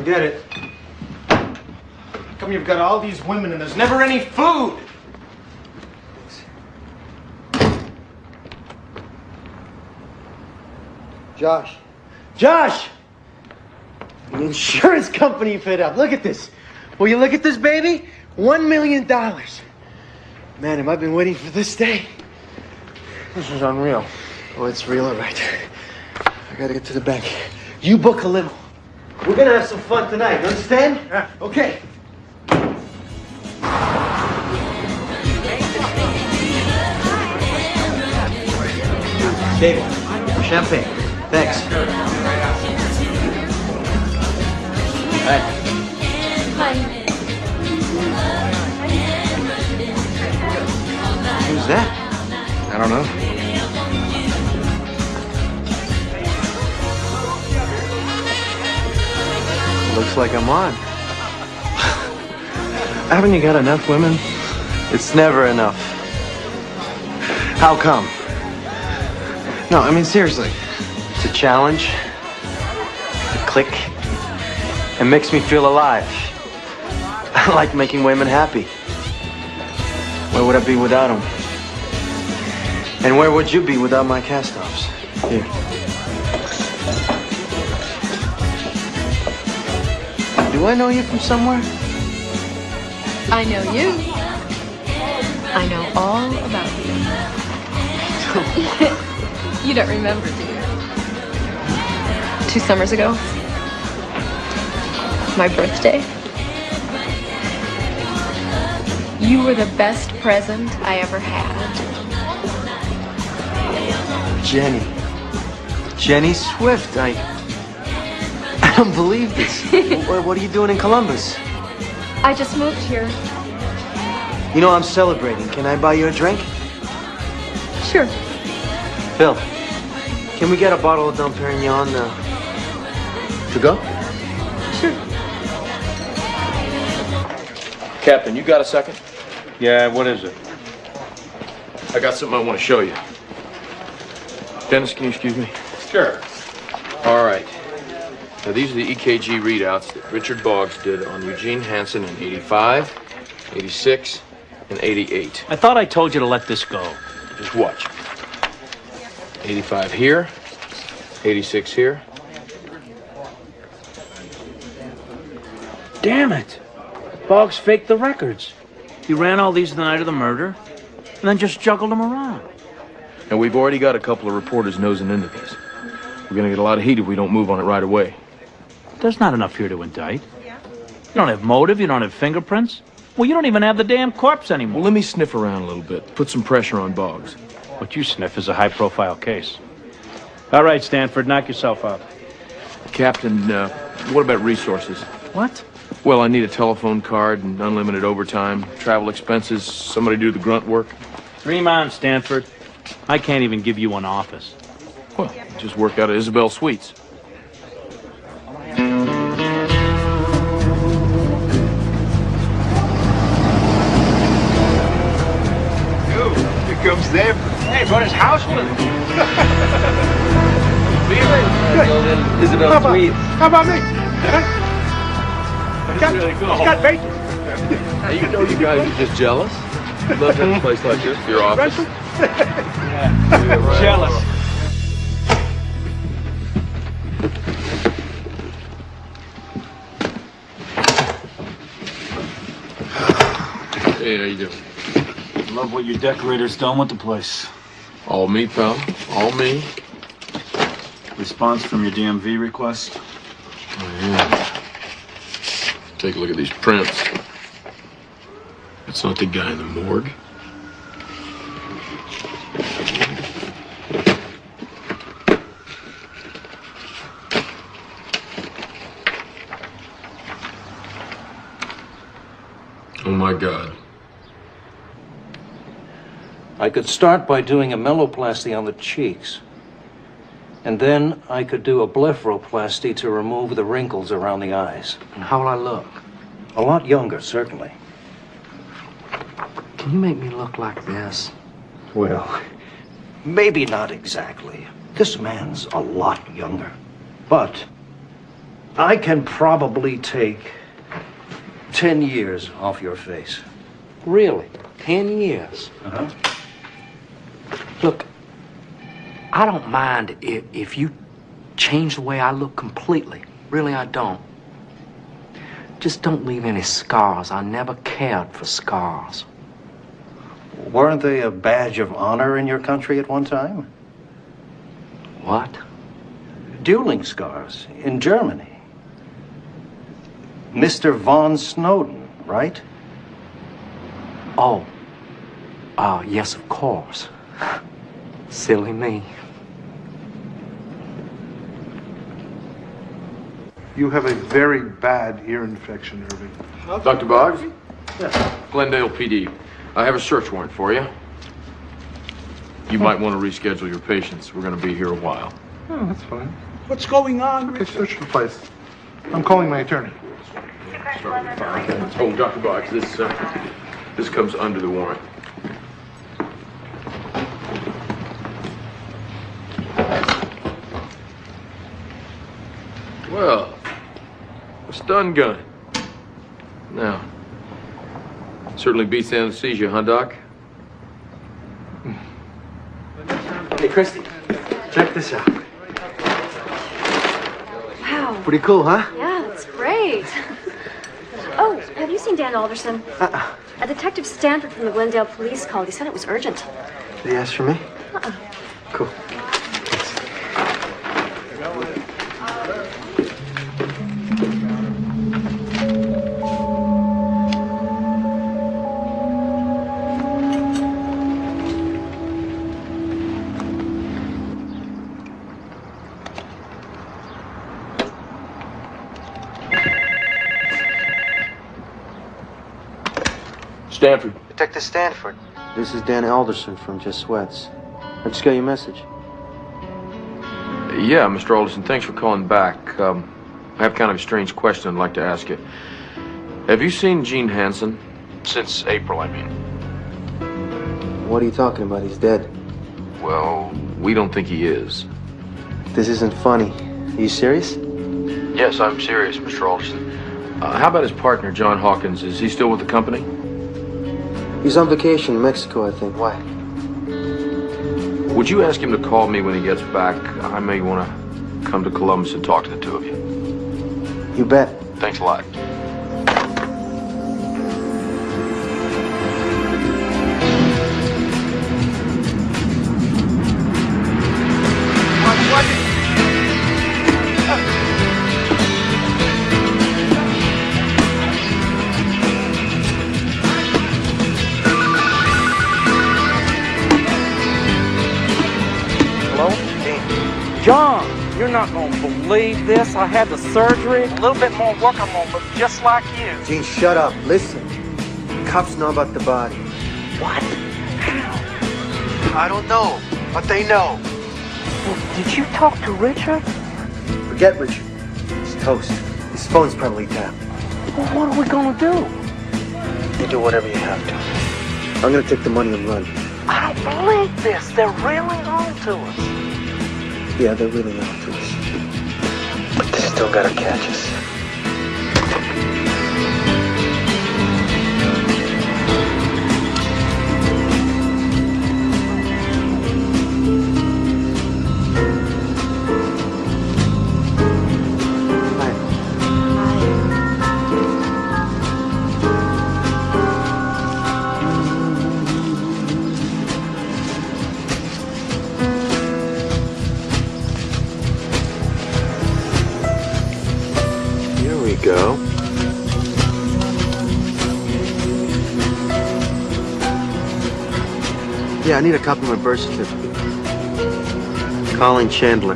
Speaker 12: Get it. How come you've got all these women and there's never any food? Josh. Josh! The insurance company fit up. Look at this. Will you look at this, baby? $1 million. Man, have I been waiting for this day? This is unreal. Oh, it's real, all right. I gotta get to the bank. You book a limo. We're gonna have some fun tonight, you understand? Yeah. Okay. David, champagne. Thanks. Hi.
Speaker 6: Hi.
Speaker 4: Who's that?
Speaker 1: I don't know.
Speaker 4: Looks like I'm on.
Speaker 12: Haven't you got enough women?
Speaker 4: It's never enough.
Speaker 12: How come? No, I mean, seriously.
Speaker 4: It's a challenge. A click. It makes me feel alive. I like making women happy. Where would I be without them? And where would you be without my cast-offs? Here. Do I know you from somewhere?
Speaker 11: I know you. I know all about you. You don't remember, do you? 2 summers ago, my birthday, you were the best present I ever had.
Speaker 7: Jenny. Jenny Swift. I don't believe this. What are you doing in Columbus?
Speaker 6: I just moved here.
Speaker 7: You know, I'm celebrating. Can I buy you a drink?
Speaker 6: Sure.
Speaker 7: Phil, can we get a bottle of Dom Perignon to go?
Speaker 6: Sure.
Speaker 1: Captain, you got a second?
Speaker 18: Yeah, what is it?
Speaker 1: I got something I want to show you. Dennis, can you excuse me?
Speaker 18: Sure.
Speaker 1: All right. Now, these are the EKG readouts that Richard Boggs did on Eugene Hansen in 85, 86, and 88.
Speaker 18: I thought I told you to let this go.
Speaker 1: Just watch. 85 here, 86 here.
Speaker 18: Damn it. Boggs faked the records. He ran all these the night of the murder, and then just juggled them around.
Speaker 1: And we've already got a couple of reporters nosing into these. We're gonna get a lot of heat if we don't move on it right away.
Speaker 18: There's not enough here to indict. You don't have motive, you don't have fingerprints. Well, you don't even have the damn corpse anymore.
Speaker 1: Well, let me sniff around a little bit. Put some pressure on Boggs.
Speaker 18: What you sniff is a high-profile case. All right, Stanford, knock yourself out.
Speaker 1: Captain, what about resources?
Speaker 18: What?
Speaker 1: Well, I need a telephone card and unlimited overtime, travel expenses, somebody do the grunt work.
Speaker 18: Dream on, Stanford. I can't even give you an office.
Speaker 1: Well, just work out of Isabel Suites.
Speaker 3: Here comes Stanford. Hey, brought his house with him.
Speaker 4: Isabel Suites.
Speaker 3: How about me? Got bacon.
Speaker 1: You know you guys are just jealous. You'd love to have a place like this for your office.
Speaker 18: Jealous.
Speaker 1: Hey, how you doing?
Speaker 17: Love what your decorator's done with the place.
Speaker 1: All me, pal. All me.
Speaker 17: Response from your DMV request?
Speaker 1: Oh, yeah. Take a look at these prints. That's not the guy in the morgue. Oh my God.
Speaker 20: I could start by doing a meloplasty on the cheeks. And then I could do a blepharoplasty to remove the wrinkles around the eyes.
Speaker 16: And how will I look?
Speaker 20: A lot younger, certainly.
Speaker 16: Can you make me look like this?
Speaker 20: Well, maybe not exactly. This man's a lot younger. But I can probably take 10 years off your face.
Speaker 16: Really? 10 years?
Speaker 20: Uh-huh.
Speaker 16: Look, I don't mind if you change the way I look completely. Really, I don't. Just don't leave any scars. I never cared for scars.
Speaker 20: Weren't they a badge of honor in your country at one time?
Speaker 16: What?
Speaker 20: Dueling scars in Germany. Mr. von Snowden, right?
Speaker 16: Oh. Yes, of course. Silly me.
Speaker 10: You have a very bad ear infection, Irving.
Speaker 1: Dr. Boggs? Yes. Glendale PD. I have a search warrant for you. You might want to reschedule your patients. We're going to be here a while.
Speaker 10: Oh, that's fine.
Speaker 3: What's going on?
Speaker 10: Okay, search the place. I'm calling my attorney.
Speaker 1: Oh, Dr. Boggs, this comes under the warrant. Well, a stun gun. Now, certainly beats anesthesia, huh, Doc?
Speaker 7: Hey, Christy, check this out.
Speaker 6: Wow.
Speaker 7: Pretty cool, huh?
Speaker 6: Yeah, that's great. Oh, have you seen Dan Alderson? A Detective Stanford from the Glendale Police called. He said it was urgent.
Speaker 7: Did he ask for me? Cool.
Speaker 1: Stanford.
Speaker 7: Detective Stanford. This is Dan Alderson from Just Sweats. I just got your message.
Speaker 1: Yeah, Mr. Alderson, thanks for calling back. I have kind of a strange question I'd like to ask you. Have you seen Gene Hansen? Since April, I mean.
Speaker 7: What are you talking about? He's dead.
Speaker 1: Well, we don't think he is.
Speaker 7: This isn't funny. Are you serious?
Speaker 1: Yes, I'm serious, Mr. Alderson. How about his partner, John Hawkins? Is he still with the company?
Speaker 7: He's on vacation in Mexico, I think. Why?
Speaker 1: Would you ask him to call me when he gets back? I may want to come to Columbus and talk to the two of you.
Speaker 7: You bet.
Speaker 1: Thanks a lot.
Speaker 9: John, you're not going to believe this. I had the surgery. A little bit more work, I'm going to look just like you.
Speaker 7: Gene, shut up. Listen. Cops know about the body.
Speaker 9: What?
Speaker 7: I don't know, but they know.
Speaker 9: Well, did you talk to Richard?
Speaker 7: Forget Richard. He's toast. His phone's probably tapped.
Speaker 9: Well, what are we going to do?
Speaker 7: You do whatever you have to. I'm going to take the money and run.
Speaker 9: I don't believe this. They're really on to us.
Speaker 7: Yeah, they're really on to us. But they still gotta catch us. Go. Yeah, I need a copy of my birth certificate. Colin Chandler.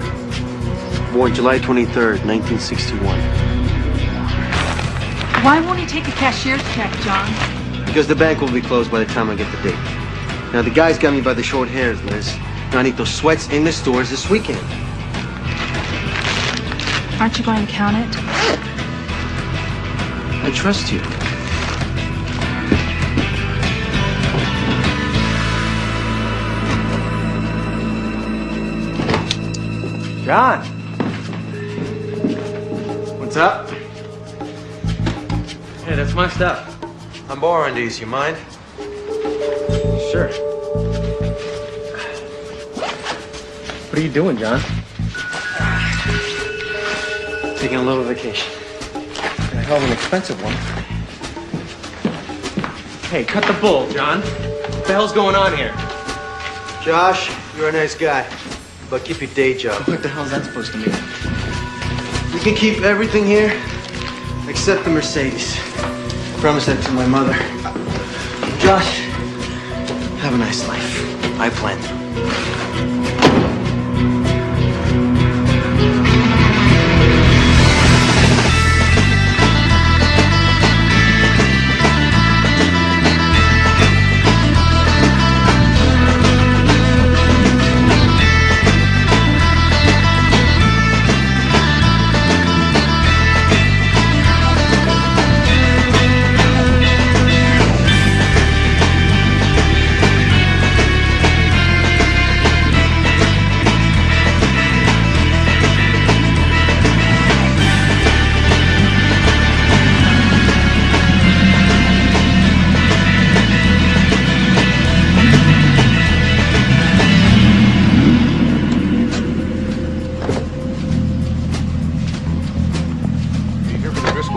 Speaker 7: Born July 23rd, 1961.
Speaker 13: Why won't he take a cashier's check, John?
Speaker 7: Because the bank will be closed by the time I get the date. Now, the guy's got me by the short hairs, Liz. Now, I need those sweats in the stores this weekend.
Speaker 13: Aren't you going to count it?
Speaker 7: I trust you.
Speaker 12: John. What's up? Hey, that's my stuff.
Speaker 7: I'm borrowing these. You mind?
Speaker 12: Sure. What are you doing, John?
Speaker 7: Taking a little vacation.
Speaker 12: A hell of an expensive one. Hey, cut the bull, John. What the hell's going on here?
Speaker 7: Josh, you're a nice guy, but keep your day job.
Speaker 12: What the hell's that supposed to mean?
Speaker 7: You can keep everything here except the Mercedes. I promised that to my mother. Josh, have a nice life. I plan to.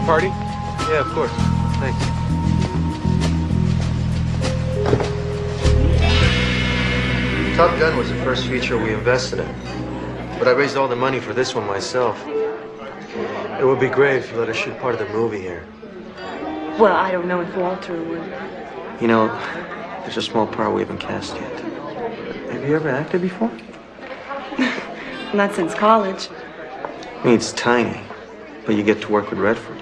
Speaker 1: Party?
Speaker 7: Yeah, of course. Thanks. Top Gun was the first feature we invested in. But I raised all the money for this one myself. It would be great if you let us shoot part of the movie here.
Speaker 6: Well, I don't know if Walter would.
Speaker 7: You know, there's a small part we haven't cast yet. Have you ever acted before?
Speaker 6: Not since college.
Speaker 7: I mean, it's tiny, but you get to work with Redford.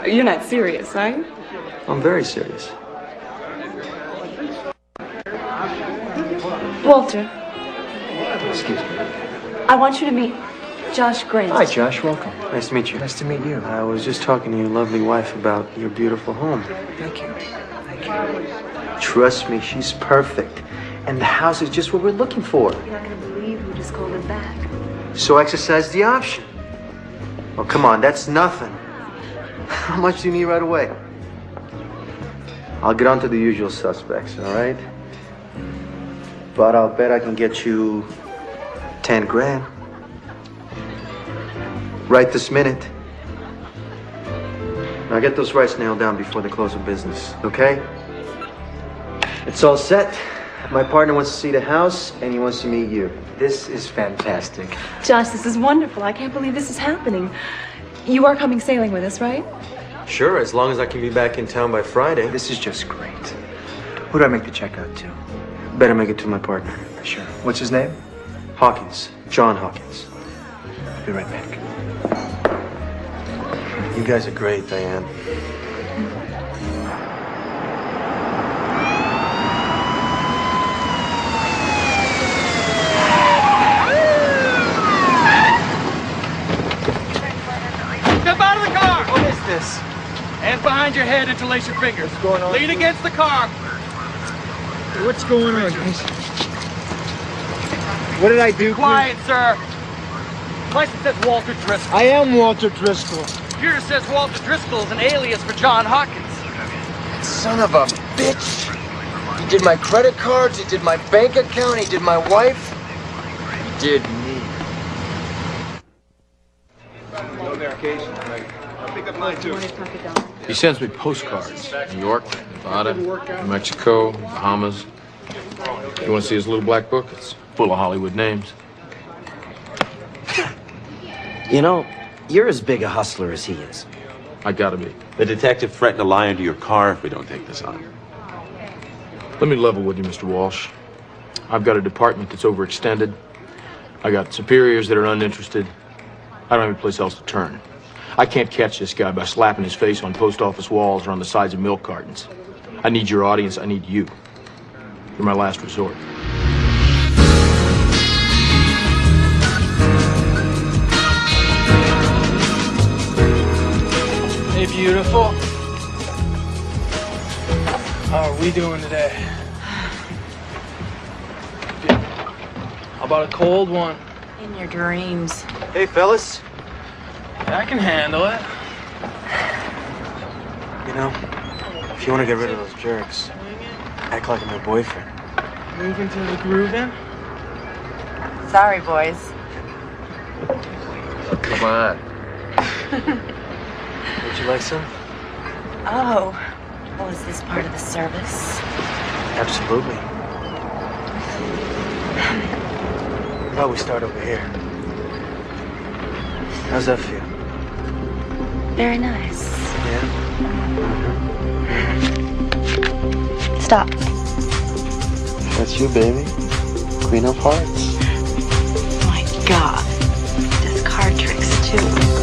Speaker 11: You're not serious, are you?
Speaker 4: I'm very serious.
Speaker 11: Walter,
Speaker 4: Excuse me.
Speaker 11: I want you to meet Josh Grant.
Speaker 4: Hi, Josh. Welcome. Nice to meet you. Nice to meet you. I was just talking to your lovely wife about your beautiful home.
Speaker 11: Thank you.
Speaker 4: Trust me, she's perfect. And the house is just what we're looking for.
Speaker 6: You're not going to believe who just called it back.
Speaker 4: So exercise the option. Oh, come on, that's nothing. How much do you need right away? I'll get on to the usual suspects, all right? But I'll bet I can get you 10 grand. Right this minute. Now get those rights nailed down before the close of business, okay? It's all set. My partner wants to see the house, and he wants to meet you. This is fantastic.
Speaker 11: Josh, this is wonderful. I can't believe this is happening. You are coming sailing with us, right?
Speaker 4: Sure, as long as I can be back in town by Friday. This is just great.
Speaker 7: Who do I make the check out to?
Speaker 4: Better make it to my partner.
Speaker 7: Sure. What's his name?
Speaker 4: Hawkins. John Hawkins.
Speaker 7: I'll be right back.
Speaker 4: You guys are great, Diane.
Speaker 9: Step out of the car!
Speaker 7: What is this?
Speaker 9: Hands behind your head, interlace your fingers.
Speaker 7: What's going on?
Speaker 9: Lean against the car.
Speaker 7: What's going on, guys? What did I do?
Speaker 9: Quiet, sir. License says Walter Driscoll.
Speaker 12: I am Walter Driscoll.
Speaker 9: Computer says Walter Driscoll is an alias for John Hawkins.
Speaker 7: Son of a bitch! He did my credit cards, he did my bank account, he did my wife. He did me.
Speaker 1: He sends me postcards. New York, Nevada, New Mexico, Bahamas. You want to see his little black book? It's full of Hollywood names.
Speaker 21: You know, you're as big a hustler as he is.
Speaker 1: I gotta be.
Speaker 22: The detective threatened to lie into your car if we don't take this on.
Speaker 1: Let me level with you, Mr. Walsh. I've got a department that's overextended. I got superiors that are uninterested. I don't have a place else to turn. I can't catch this guy by slapping his face on post office walls or on the sides of milk cartons. I need your audience. I need you. You're my last resort.
Speaker 12: Hey, beautiful. How are we doing today? How about a cold one?
Speaker 2: In your dreams.
Speaker 4: Hey, fellas.
Speaker 12: I can handle it.
Speaker 4: You know, if you want to get rid of those jerks, act like I'm your boyfriend.
Speaker 12: Moving to the grooving?
Speaker 2: Sorry, boys.
Speaker 1: Oh, come on.
Speaker 4: Would you like some?
Speaker 2: Oh. Oh, is this part of the service?
Speaker 4: Absolutely. How about we start over here? How's that feel?
Speaker 2: Very nice.
Speaker 4: Yeah?
Speaker 2: Stop.
Speaker 4: That's you, baby. Queen of Hearts.
Speaker 2: Oh my God. Does card tricks too.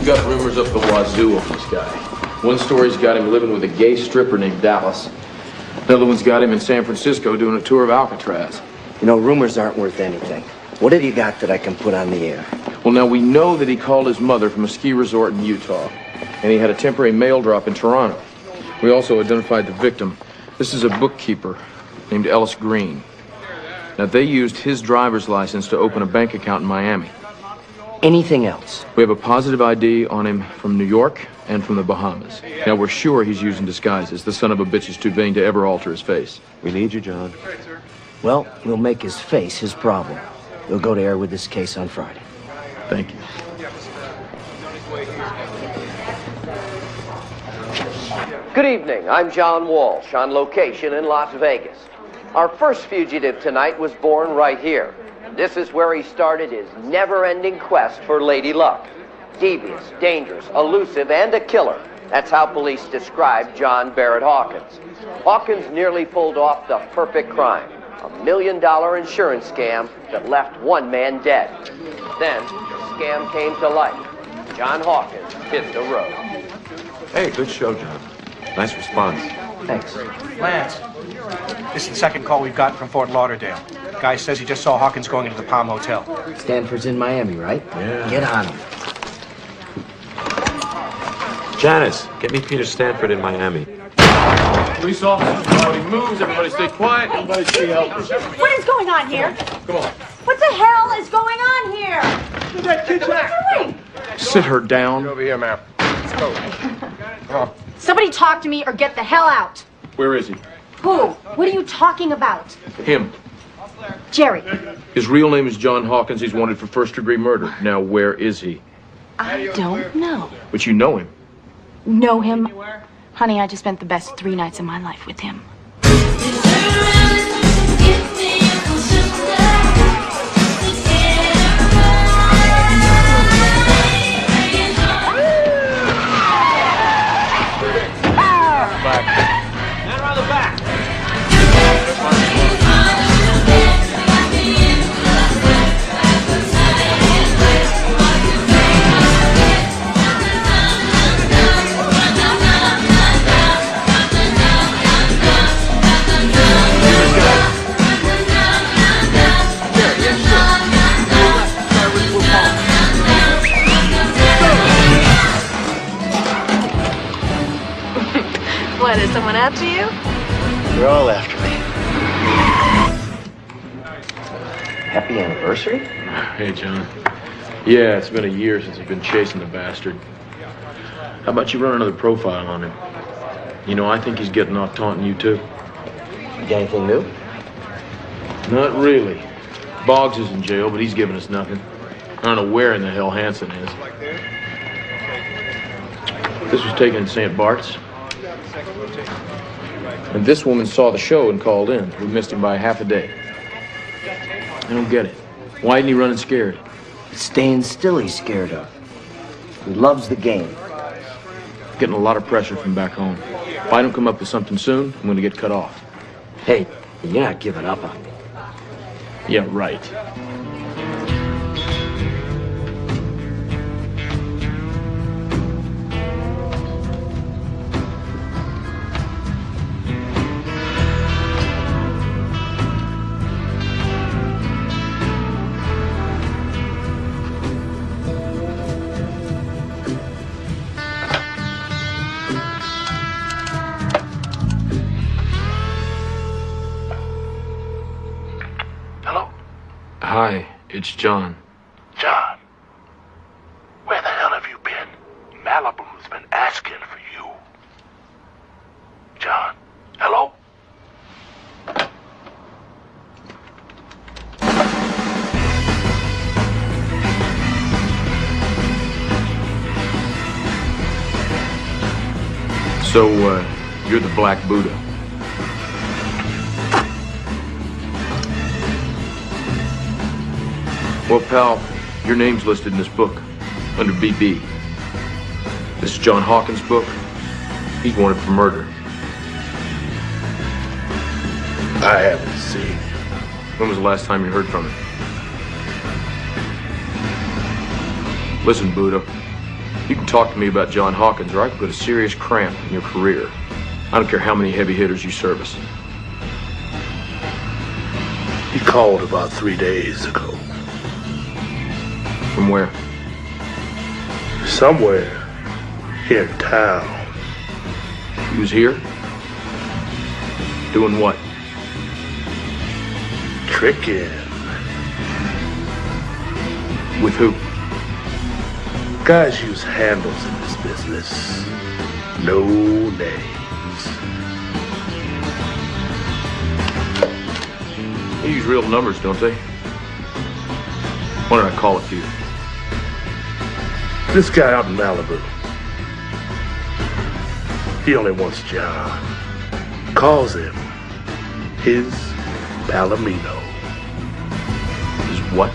Speaker 1: Got rumors up the wazoo on this guy. One story's got him living with a gay stripper named Dallas. Another one's got him in San Francisco doing a tour of Alcatraz.
Speaker 21: You know, rumors aren't worth anything. What have you got that I can put on the air?
Speaker 1: Well, now we know that he called his mother from a ski resort in Utah, and he had a temporary mail drop in Toronto. We also identified the victim. This is a bookkeeper named Ellis Green. Now, they used his driver's license to open a bank account in Miami.
Speaker 21: Anything else?
Speaker 1: We have a positive ID on him from New York and from the Bahamas. Now, we're sure he's using disguises. The son of a bitch is too vain to ever alter his face.
Speaker 22: We need you, John.
Speaker 21: Well, we'll make his face his problem. We'll go to air with this case on Friday.
Speaker 1: Thank you.
Speaker 5: Good evening. I'm John Walsh on location in Las Vegas. Our first fugitive tonight was born right here. This is where he started his never-ending quest for Lady Luck. Devious, dangerous, elusive, and a killer. That's how police describe John Barrett Hawkins. Hawkins nearly pulled off the perfect crime. $1 million insurance scam that left one man dead. Then, the scam came to life. John Hawkins hit the road.
Speaker 22: Hey, good show, John. Nice response.
Speaker 21: Thanks.
Speaker 8: Lance, this is the second call we've gotten from Fort Lauderdale. Guy says he just saw Hawkins going into the Palm Hotel.
Speaker 21: Stanford's in Miami, right?
Speaker 22: Yeah.
Speaker 21: Get on him.
Speaker 22: Janice, get me Peter Stanford in Miami.
Speaker 1: Police officers, nobody moves, everybody stay quiet, everybody stay healthy.
Speaker 23: What is going on here?
Speaker 1: Come on.
Speaker 23: What the hell is going on here?
Speaker 1: Get that kid back.
Speaker 23: What are you doing?
Speaker 1: Sit her down.
Speaker 23: Get over here, ma'am. Let's go. Somebody talk to me or get the hell out.
Speaker 1: Where is he?
Speaker 23: Who? What are you talking about?
Speaker 1: Him.
Speaker 23: Jerry.
Speaker 1: His real name is John Hawkins. He's wanted for first-degree murder. Now, where is he?
Speaker 2: I don't know.
Speaker 1: But you know him.
Speaker 2: Know him? Honey, I just spent the best 3 nights of my life with him.
Speaker 3: Man around the back.
Speaker 6: What, is someone after you?
Speaker 21: They're all after me. Happy anniversary?
Speaker 1: Hey, John. Yeah, it's been a year since I've been chasing the bastard. How about you run another profile on him? You know, I think he's getting off taunting you, too.
Speaker 21: You got anything new?
Speaker 1: Not really. Boggs is in jail, but he's giving us nothing. I don't know where in the hell Hanson is. This was taken in St. Bart's. And this woman saw the show and called in. We missed him by half a day. I don't get it. Why isn't he running scared?
Speaker 21: Staying still he's scared of. He loves the game.
Speaker 1: Getting a lot of pressure from back home. If I don't come up with something soon, I'm going to get cut off.
Speaker 21: Hey, you're not giving up on me.
Speaker 1: Yeah, right. Hi, it's John.
Speaker 24: John, where the hell have you been? Malibu's been asking for you. John, hello?
Speaker 1: So, you're the Black Buddha. Well, pal, your name's listed in this book, under BB. This is John Hawkins' book. He's wanted for murder.
Speaker 24: I haven't seen him.
Speaker 1: When was the last time you heard from him? Listen, Buddha, you can talk to me about John Hawkins, or I can put a serious cramp in your career. I don't care how many heavy hitters you service.
Speaker 24: He called about 3 days ago.
Speaker 1: From where?
Speaker 24: Somewhere here in town.
Speaker 1: He was here? Doing what?
Speaker 24: tricking.
Speaker 1: With who?
Speaker 24: Guys use handles in this business. No names.
Speaker 1: They use real numbers, don't they? Why don't I call a few?
Speaker 24: This guy out in Malibu. He only wants John. Calls him his Palomino.
Speaker 1: His what?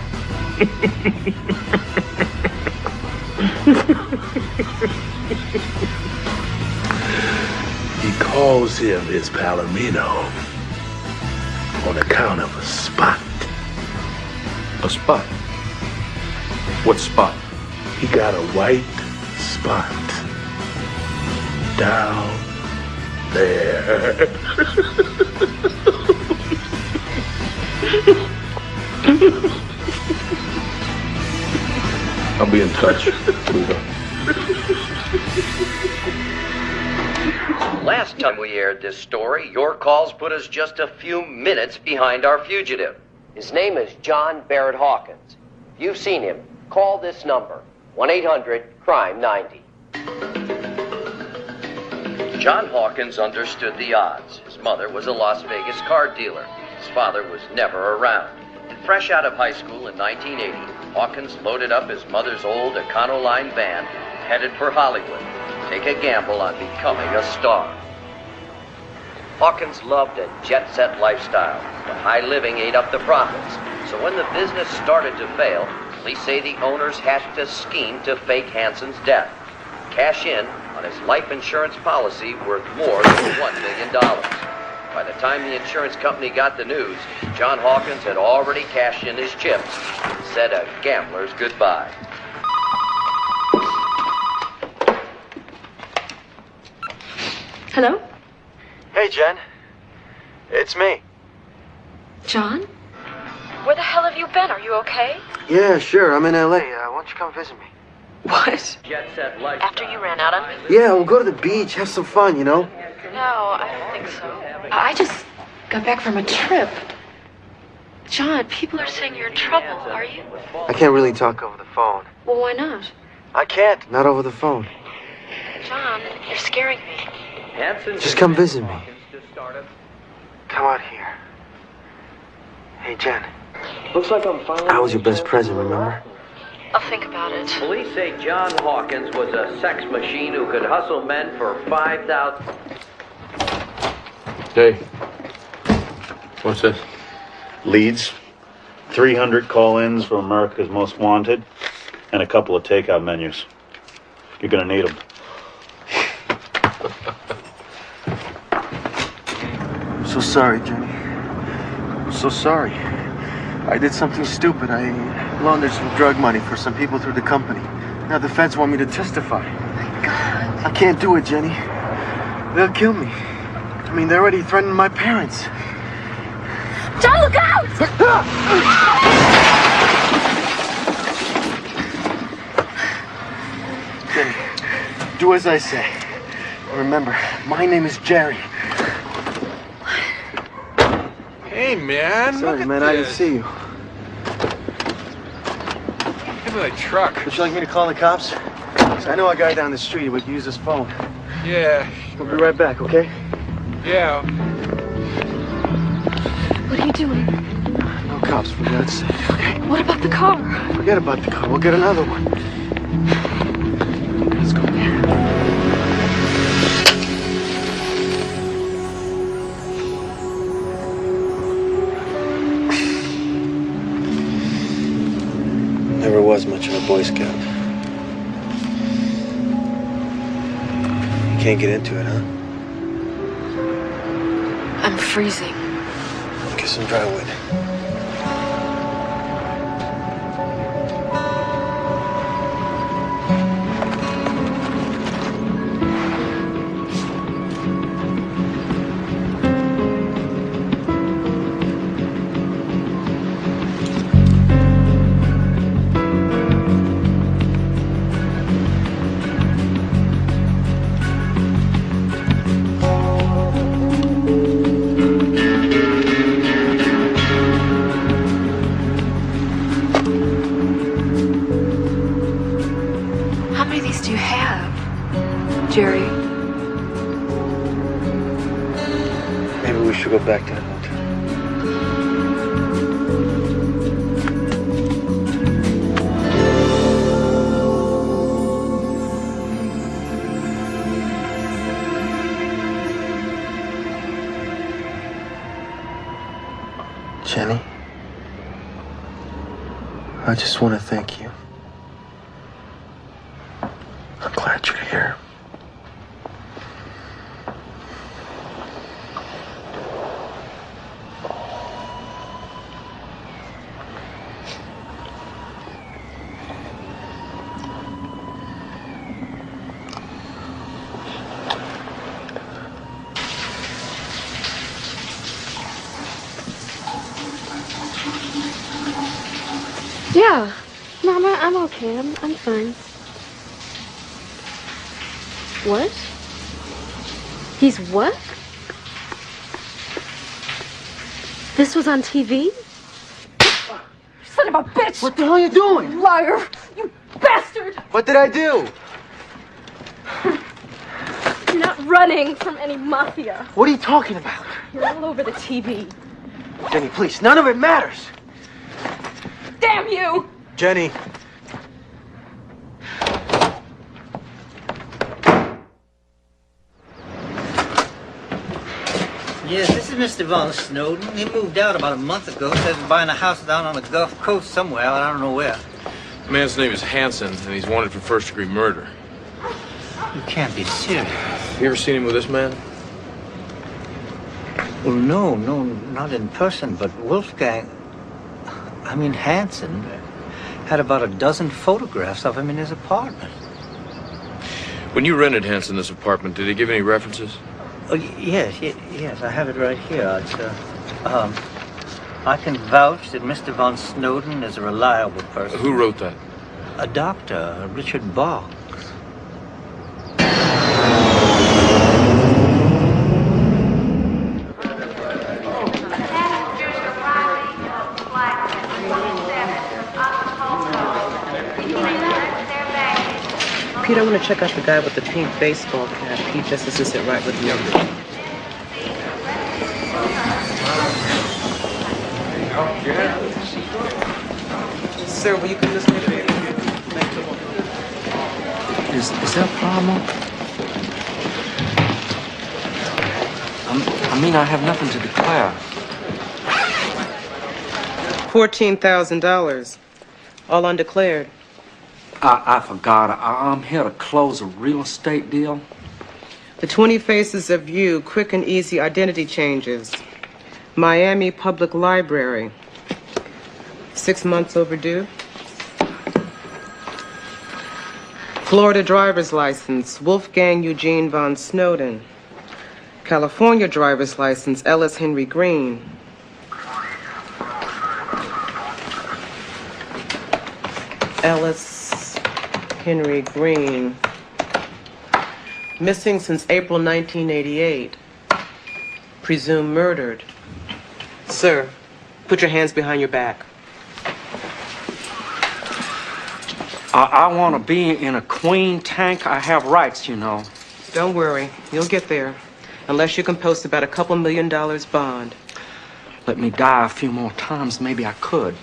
Speaker 24: He calls him his Palomino on account of a spot.
Speaker 1: A spot? What spot?
Speaker 24: He got a white spot down there.
Speaker 1: I'll be in touch.
Speaker 5: Last time we aired this story, your calls put us just a few minutes behind our fugitive. His name is John Barrett Hawkins. If you've seen him, call this number, 1-800-CRIME-90. John Hawkins understood the odds. His mother was a Las Vegas car dealer. His father was never around. And fresh out of high school in 1980, Hawkins loaded up his mother's old Econoline van, headed for Hollywood, to take a gamble on becoming a star. Hawkins loved a jet-set lifestyle, but high living ate up the profits. So when the business started to fail, police say the owners hatched a scheme to fake Hanson's death, cash in on his life insurance policy worth more than $1 million. By the time the insurance company got the news, John Hawkins had already cashed in his chips and said a gambler's goodbye.
Speaker 6: Hello?
Speaker 7: Hey, Jen. It's me.
Speaker 6: John? Where the hell have you been? Are you okay?
Speaker 7: Yeah, sure. I'm in L.A. Why don't you come visit me?
Speaker 6: What?
Speaker 5: Jet set lifestyle.
Speaker 6: After you ran out on me?
Speaker 7: Yeah, we'll go to the beach, have some fun, you know?
Speaker 6: No, I don't think so. I just got back from a trip. John, people are saying you're in trouble. Are you?
Speaker 7: I can't really talk over the phone.
Speaker 6: Well, why not?
Speaker 7: I can't. Not over the phone.
Speaker 6: John, you're scaring me.
Speaker 7: Just come visit me. Come out here. Hey, Jen.
Speaker 5: Looks like I'm finally...
Speaker 7: I was your best present, remember?
Speaker 6: I'll think about it.
Speaker 5: Police say John Hawkins was a sex machine who could hustle men for $5,000.
Speaker 1: Hey. What's this?
Speaker 17: Leads, 300 call-ins for America's Most Wanted, and a couple of takeout menus. You're gonna need them.
Speaker 7: I'm so sorry, Jenny. I'm so sorry. I did something stupid. I laundered some drug money for some people through the company. Now the feds want me to testify.
Speaker 6: My God.
Speaker 7: I can't do it, Jenny. They'll kill me. I mean, they're already threatening my parents.
Speaker 6: John, look out!
Speaker 7: Jenny, do as I say. Remember, my name is Jerry.
Speaker 14: Hey, man.
Speaker 7: Sorry, man, I didn't see you.
Speaker 14: Give me the truck.
Speaker 7: Would you like me to call the cops? 'Cause I know a guy down the street who would use his phone.
Speaker 14: Yeah.
Speaker 7: We'll be right back, okay?
Speaker 14: Yeah.
Speaker 6: What are you doing?
Speaker 7: No cops, for God's sake, okay?
Speaker 6: What about the car?
Speaker 7: Forget about the car. We'll get another one. Let's go. Never was much of a Boy Scout. You can't get into it, huh?
Speaker 6: I'm freezing.
Speaker 7: Get some dry wood.
Speaker 15: babies do you have, Jerry?
Speaker 7: Maybe we should go back to the hotel. Jenny, I just want to thank you. I'm glad you're here.
Speaker 6: Yeah. Mama, I'm okay. I'm fine. What? He's what? This was on TV?
Speaker 13: Son of a bitch!
Speaker 12: What the hell are you doing?
Speaker 13: Liar! You bastard!
Speaker 12: What did I do?
Speaker 6: You're not running from any mafia.
Speaker 12: What are you talking about?
Speaker 6: You're all over the TV.
Speaker 12: Jenny, please, none of it matters.
Speaker 13: Damn you!
Speaker 12: Jenny.
Speaker 18: Yes, this is Mr. Von Snowden. He moved out about a month ago. Says he's buying a house down on the Gulf Coast somewhere. I don't know where.
Speaker 1: The man's name is Hansen, and he's wanted for first-degree murder.
Speaker 18: You can't be serious.
Speaker 1: You ever seen him with this man?
Speaker 18: Well, no, not in person, but Wolfgang, I mean Hansen, had about a dozen photographs of him in his apartment.
Speaker 1: When you rented Hansen this apartment, did he give any references?
Speaker 18: Oh, yes, I have it right here. It's, I can vouch that Mr. Von Snowden is a reliable person.
Speaker 1: Who wrote that?
Speaker 18: A doctor, Richard Boggs.
Speaker 19: Pete, I want to check out the guy with the pink baseball cap. Pete just doesn't sit right with me. Sir, will you come this way?
Speaker 16: Is there a problem? I mean, I have nothing to declare.
Speaker 19: $14,000. All undeclared.
Speaker 16: I forgot. I'm here to close a real estate deal.
Speaker 19: The 20 Faces of You, quick and easy identity changes. Miami Public Library. 6 months overdue. Florida driver's license, Wolfgang Eugene Von Snowden. California driver's license, Ellis Henry Green. Ellis Henry Green. Missing since April 1988. Presumed murdered. Sir, put your hands behind your back.
Speaker 16: I want to be in a queen tank. I have rights, you know.
Speaker 19: Don't worry, you'll get there. Unless you can post about $2 million bond.
Speaker 16: Let me die a few more times, maybe I could.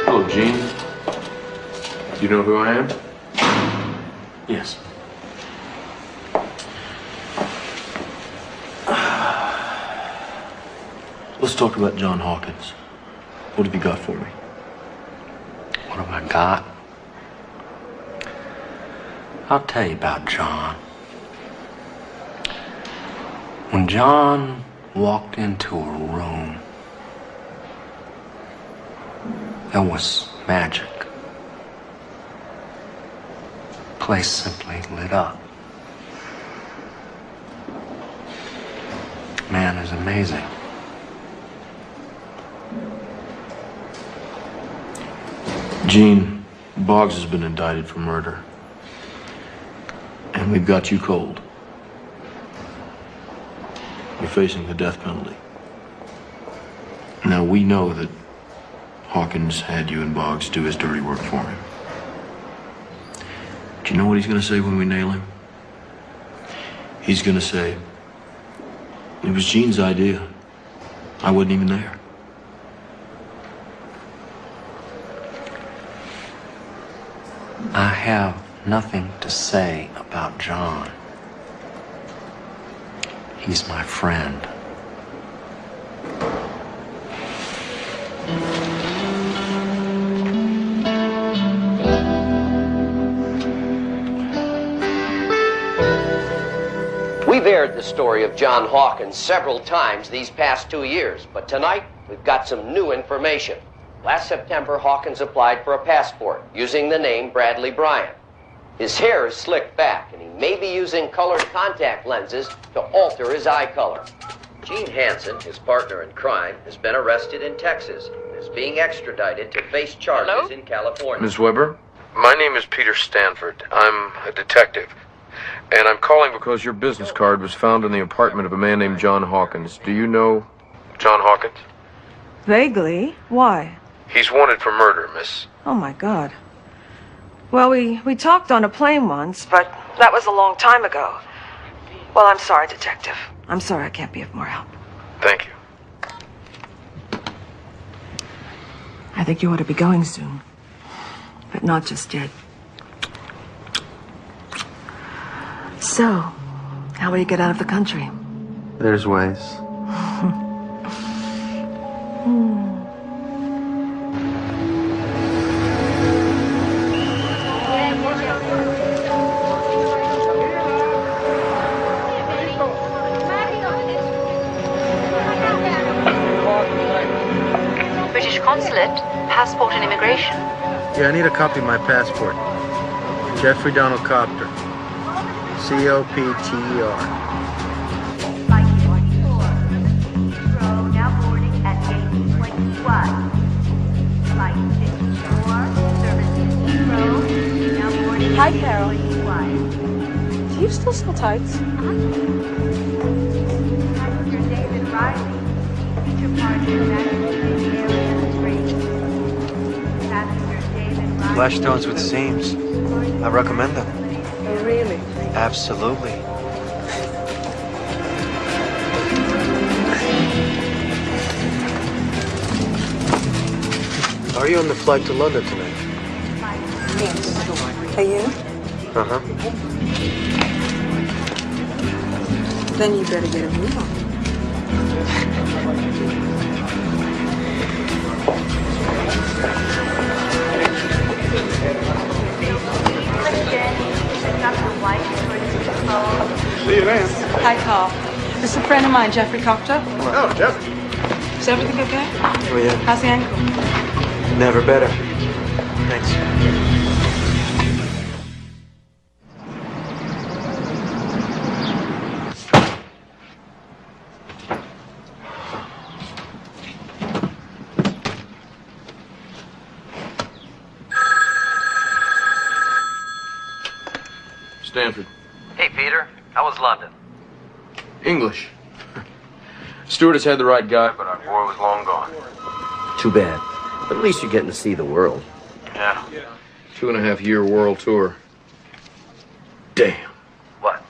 Speaker 1: Hello, Gene. You know who I am?
Speaker 16: Yes.
Speaker 21: Let's talk about John Hawkins. What have you got for me?
Speaker 16: What have I got? I'll tell you about John. When John walked into a room, there was magic. The place simply lit up. Man is amazing.
Speaker 1: Gene, Boggs has been indicted for murder. And we've got you cold. You're facing the death penalty. Now, we know that Hawkins had you and Boggs do his dirty work for him. Do you know what he's gonna say when we nail him? He's gonna say, it was Gene's idea. I wasn't even there.
Speaker 16: I have nothing to say about John. He's my friend.
Speaker 5: We've aired the story of John Hawkins several times these past 2 years, but tonight we've got some new information. Last September, Hawkins applied for a passport using the name Bradley Bryant. His hair is slicked back, and he may be using colored contact lenses to alter his eye color. Gene Hansen, his partner in crime, has been arrested in Texas and is being extradited to face charges in California.
Speaker 1: Miss Weber? My name is Peter Stanford. I'm a detective. And I'm calling because your business card was found in the apartment of a man named John Hawkins. Do you know John Hawkins?
Speaker 9: Vaguely. Why?
Speaker 1: He's wanted for murder, miss.
Speaker 9: Oh, my God. Well, we talked on a plane once, but that was a long time ago. Well, I'm sorry, Detective. I'm sorry I can't be of more help.
Speaker 1: Thank you.
Speaker 9: I think you ought to be going soon. But not just yet. So, how will you get out of the country?
Speaker 7: There's ways.
Speaker 15: British Consulate, passport and immigration.
Speaker 7: Yeah, I need a copy of my passport. Jeffrey Donald Copter. C-O-P-T-E-R.
Speaker 10: Now boarding at gate 21. Flight 54, service Heathrow. Now boarding
Speaker 9: Hi,
Speaker 10: at gate
Speaker 9: Carol.
Speaker 10: 21.
Speaker 9: Do you still sell tights?
Speaker 10: Passenger David Riley. Feature party in Massachusetts area trade. Passenger David Riley.
Speaker 7: Flash stones with seams. I recommend them.
Speaker 9: Oh, really?
Speaker 7: Absolutely. Are you on the flight to London tonight?
Speaker 9: Yes. Are you?
Speaker 7: Uh-huh.
Speaker 9: Then you better get a move on.
Speaker 14: See you then.
Speaker 9: Hi, Carl. This is a friend of mine, Jeffrey Copter.
Speaker 14: Oh, Jeffrey.
Speaker 9: Is everything okay?
Speaker 7: Oh, yeah.
Speaker 9: How's the ankle?
Speaker 7: Never better. Thanks.
Speaker 1: Stanford.
Speaker 5: Hey, Peter. How was London?
Speaker 1: English. Stewart has had the right guy, but our boy was long gone.
Speaker 21: Too bad. But at least you're getting to see the world.
Speaker 1: Yeah. 2.5-year world tour. Damn.
Speaker 5: What?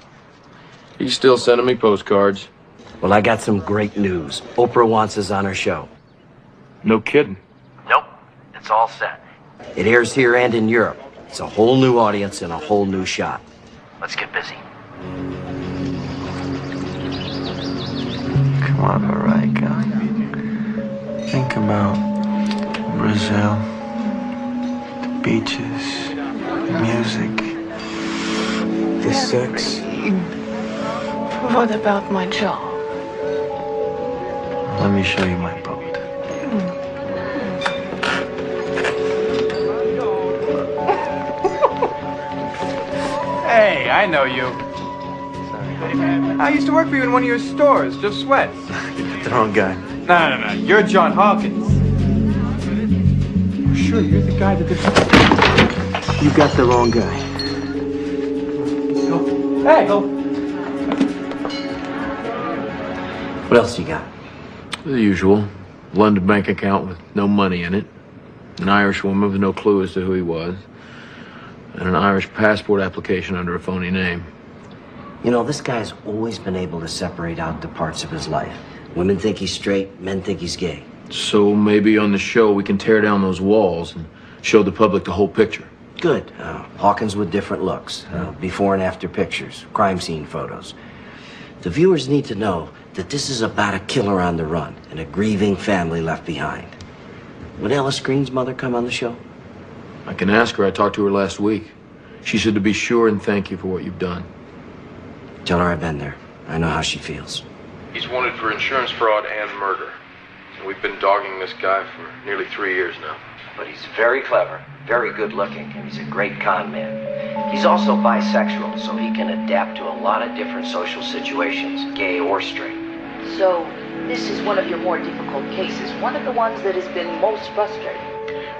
Speaker 1: He's still sending me postcards.
Speaker 21: Well, I got some great news. Oprah wants us on her show.
Speaker 1: No kidding.
Speaker 5: Nope. It's all set.
Speaker 21: It airs here and in Europe. It's a whole new audience and a whole new shot.
Speaker 5: Let's get busy.
Speaker 7: Come on, Veronica. Think about Brazil, the beaches, the music, the sex.
Speaker 2: What about my job?
Speaker 7: Let me show you my boat.
Speaker 11: Hey, I know you. I used to work for you in one of your stores, Just Sweats.
Speaker 7: The wrong guy.
Speaker 11: No, you're John Hawkins.
Speaker 12: sure you're the guy that did... You got the wrong guy.
Speaker 16: Hey!
Speaker 21: What else you got?
Speaker 1: The usual. London bank account with no money in it. An Irish woman with no clue as to who he was. And an Irish passport application under a phony name.
Speaker 21: You know, this guy's always been able to separate out the parts of his life. Women think he's straight, men think he's gay.
Speaker 1: So maybe on the show we can tear down those walls and show the public the whole picture.
Speaker 21: Good. Hawkins with different looks. Before and after pictures. Crime scene photos. The viewers need to know that this is about a killer on the run and a grieving family left behind. Would Alice Green's mother come on the show?
Speaker 1: I can ask her. I talked to her last week. She said to be sure and thank you for what you've done.
Speaker 21: Tell her I've been there. I know how she feels.
Speaker 1: He's wanted for insurance fraud and murder. And we've been dogging this guy for nearly 3 years now.
Speaker 21: But he's very clever, very good looking, and he's a great con man. He's also bisexual, so he can adapt to a lot of different social situations, gay or straight.
Speaker 4: So, this is one of your more difficult cases, one of the ones that has been most frustrating.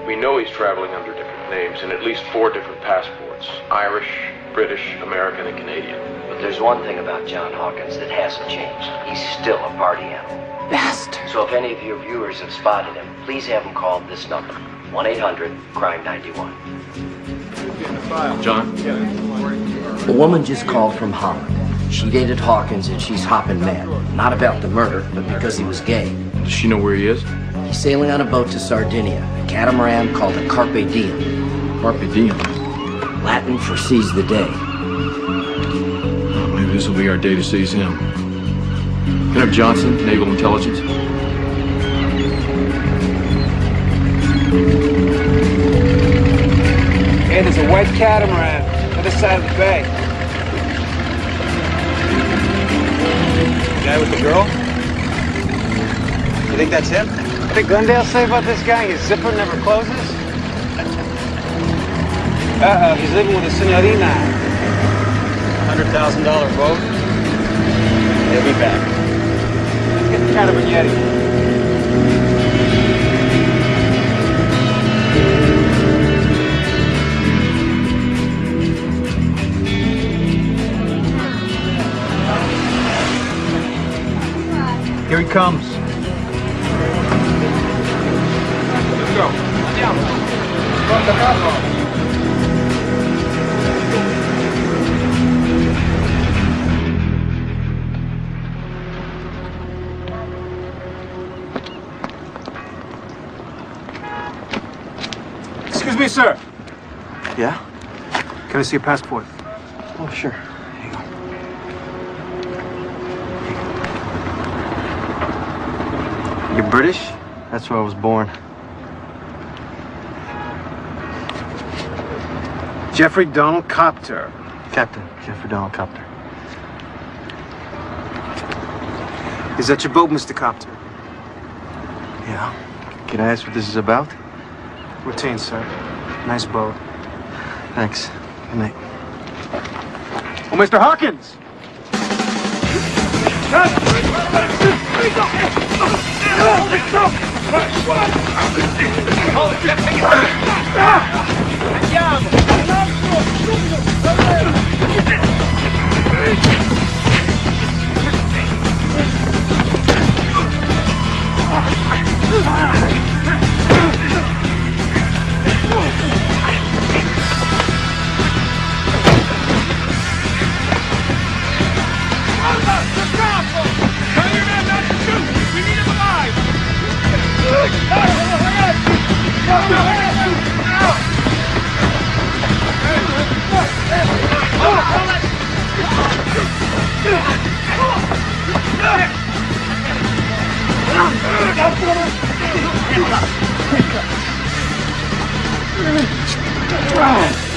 Speaker 1: We know he's traveling under different names and at least 4 different passports. Irish, British, American, and Canadian.
Speaker 21: But there's one thing about John Hawkins that hasn't changed. He's still a party animal. Bastard! So if any of your viewers have spotted him, please have him call this number. 1-800-CRIME-91.
Speaker 1: John?
Speaker 21: A woman just called from Holland. She dated Hawkins and she's hopping mad. Not about the murder, but because he was gay.
Speaker 1: Does she know where he is?
Speaker 21: He's sailing on a boat to Sardinia, a catamaran called a Carpe Diem.
Speaker 1: Carpe Diem?
Speaker 21: Latin for seize the day.
Speaker 1: Oh, maybe this will be our day to seize him. Can I have Johnson, Naval Intelligence?
Speaker 11: Hey, there's a white catamaran on this side of the bay. The guy with the girl? You think that's him? What did Glendale say about this guy? His zipper never closes? Uh-oh, he's living with a senorina. $100,000 boat. He'll be back. Let's get the catamaran Yeti. Here he comes. Let's go. Andiamo. Forza Carlo. Excuse me, sir.
Speaker 12: Yeah?
Speaker 11: Can I see your passport?
Speaker 12: Oh, sure. You're British? That's where I was born.
Speaker 11: Jeffrey Donald Copter.
Speaker 12: Captain Jeffrey Donald Copter.
Speaker 11: Is that your boat, Mr. Copter?
Speaker 12: Yeah. Can I ask what this is about?
Speaker 11: Routine, sir. Nice boat.
Speaker 12: Thanks. Good night.
Speaker 11: Oh, Mr. Hawkins!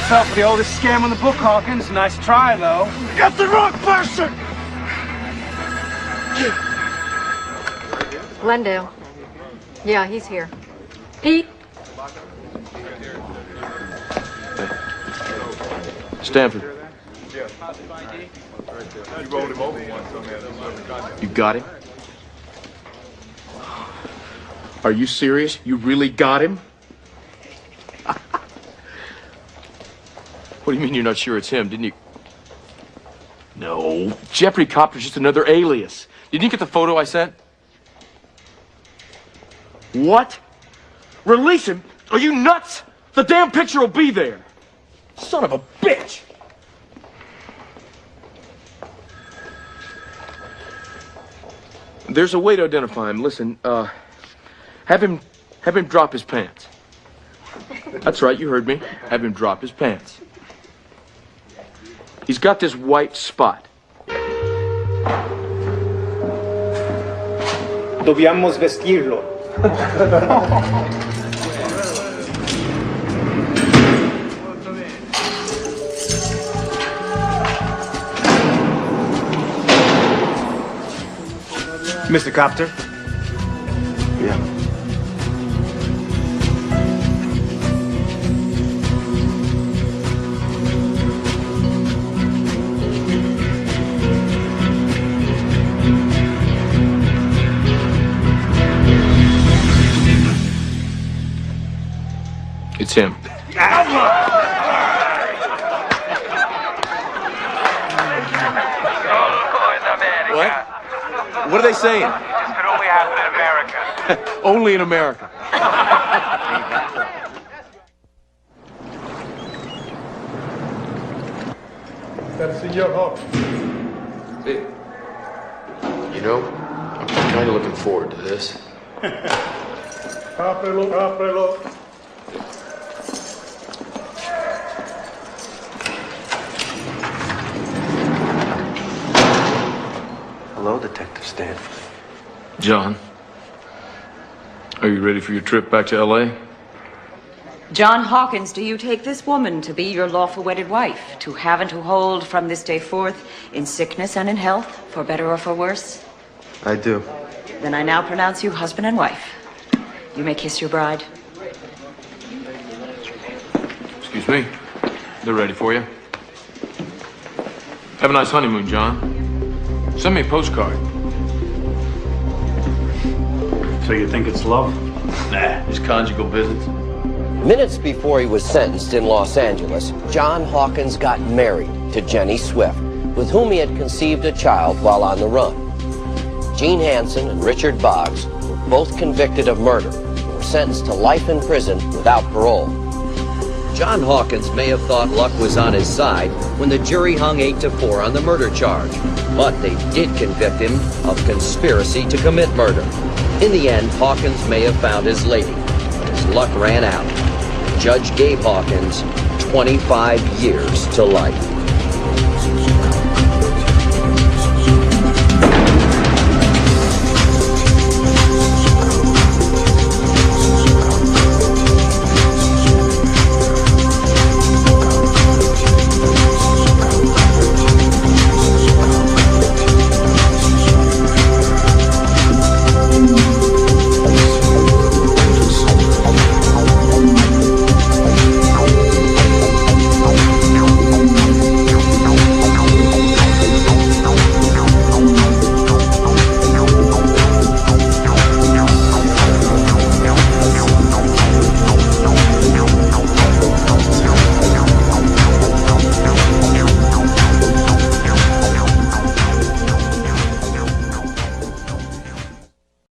Speaker 11: Fell for the oldest scam on the book, Hawkins. Nice try, though. You got the wrong person!
Speaker 15: Glendale. Yeah, he's here. Pete?
Speaker 1: Stanford. You got him? Are you serious? You really got him? What do you mean you're not sure it's him? Didn't you? No. Jeopardy Copter's just another alias. Didn't you get the photo I sent? What? Release him? Are you nuts? The damn picture will be there. Son of a bitch! There's a way to identify him. Listen, have him drop his pants. That's right, you heard me. Have him drop his pants. He's got this white spot.
Speaker 11: Dobbiamo svestirlo.
Speaker 12: Mr. Copter?
Speaker 1: Yeah. It's him. What? What are they saying?
Speaker 24: This could only happen in America.
Speaker 1: Only in America.
Speaker 14: That's Senor Hawk.
Speaker 1: Hey, you know, I'm kind of looking forward to this.
Speaker 14: Ábrelo, ábrelo.
Speaker 7: Hello, Detective Stanford.
Speaker 1: John, are you ready for your trip back to L.A.?
Speaker 4: John Hawkins, do you take this woman to be your lawful wedded wife, to have and to hold from this day forth, in sickness and in health, for better or for worse?
Speaker 7: I do.
Speaker 4: Then I now pronounce you husband and wife. You may kiss your bride.
Speaker 1: Excuse me. They're ready for you. Have a nice honeymoon, John. Send me a postcard.
Speaker 17: So you think it's love?
Speaker 1: Nah, just conjugal visits.
Speaker 5: Minutes before he was sentenced in Los Angeles, John Hawkins got married to Jenny Swift, with whom he had conceived a child while on the run. Gene Hansen and Richard Boggs were both convicted of murder and were sentenced to life in prison without parole. John Hawkins may have thought luck was on his side when the jury hung 8-4 on the murder charge, but they did convict him of conspiracy to commit murder. In the end, Hawkins may have found his lady, but his luck ran out. The judge gave Hawkins 25 years to life.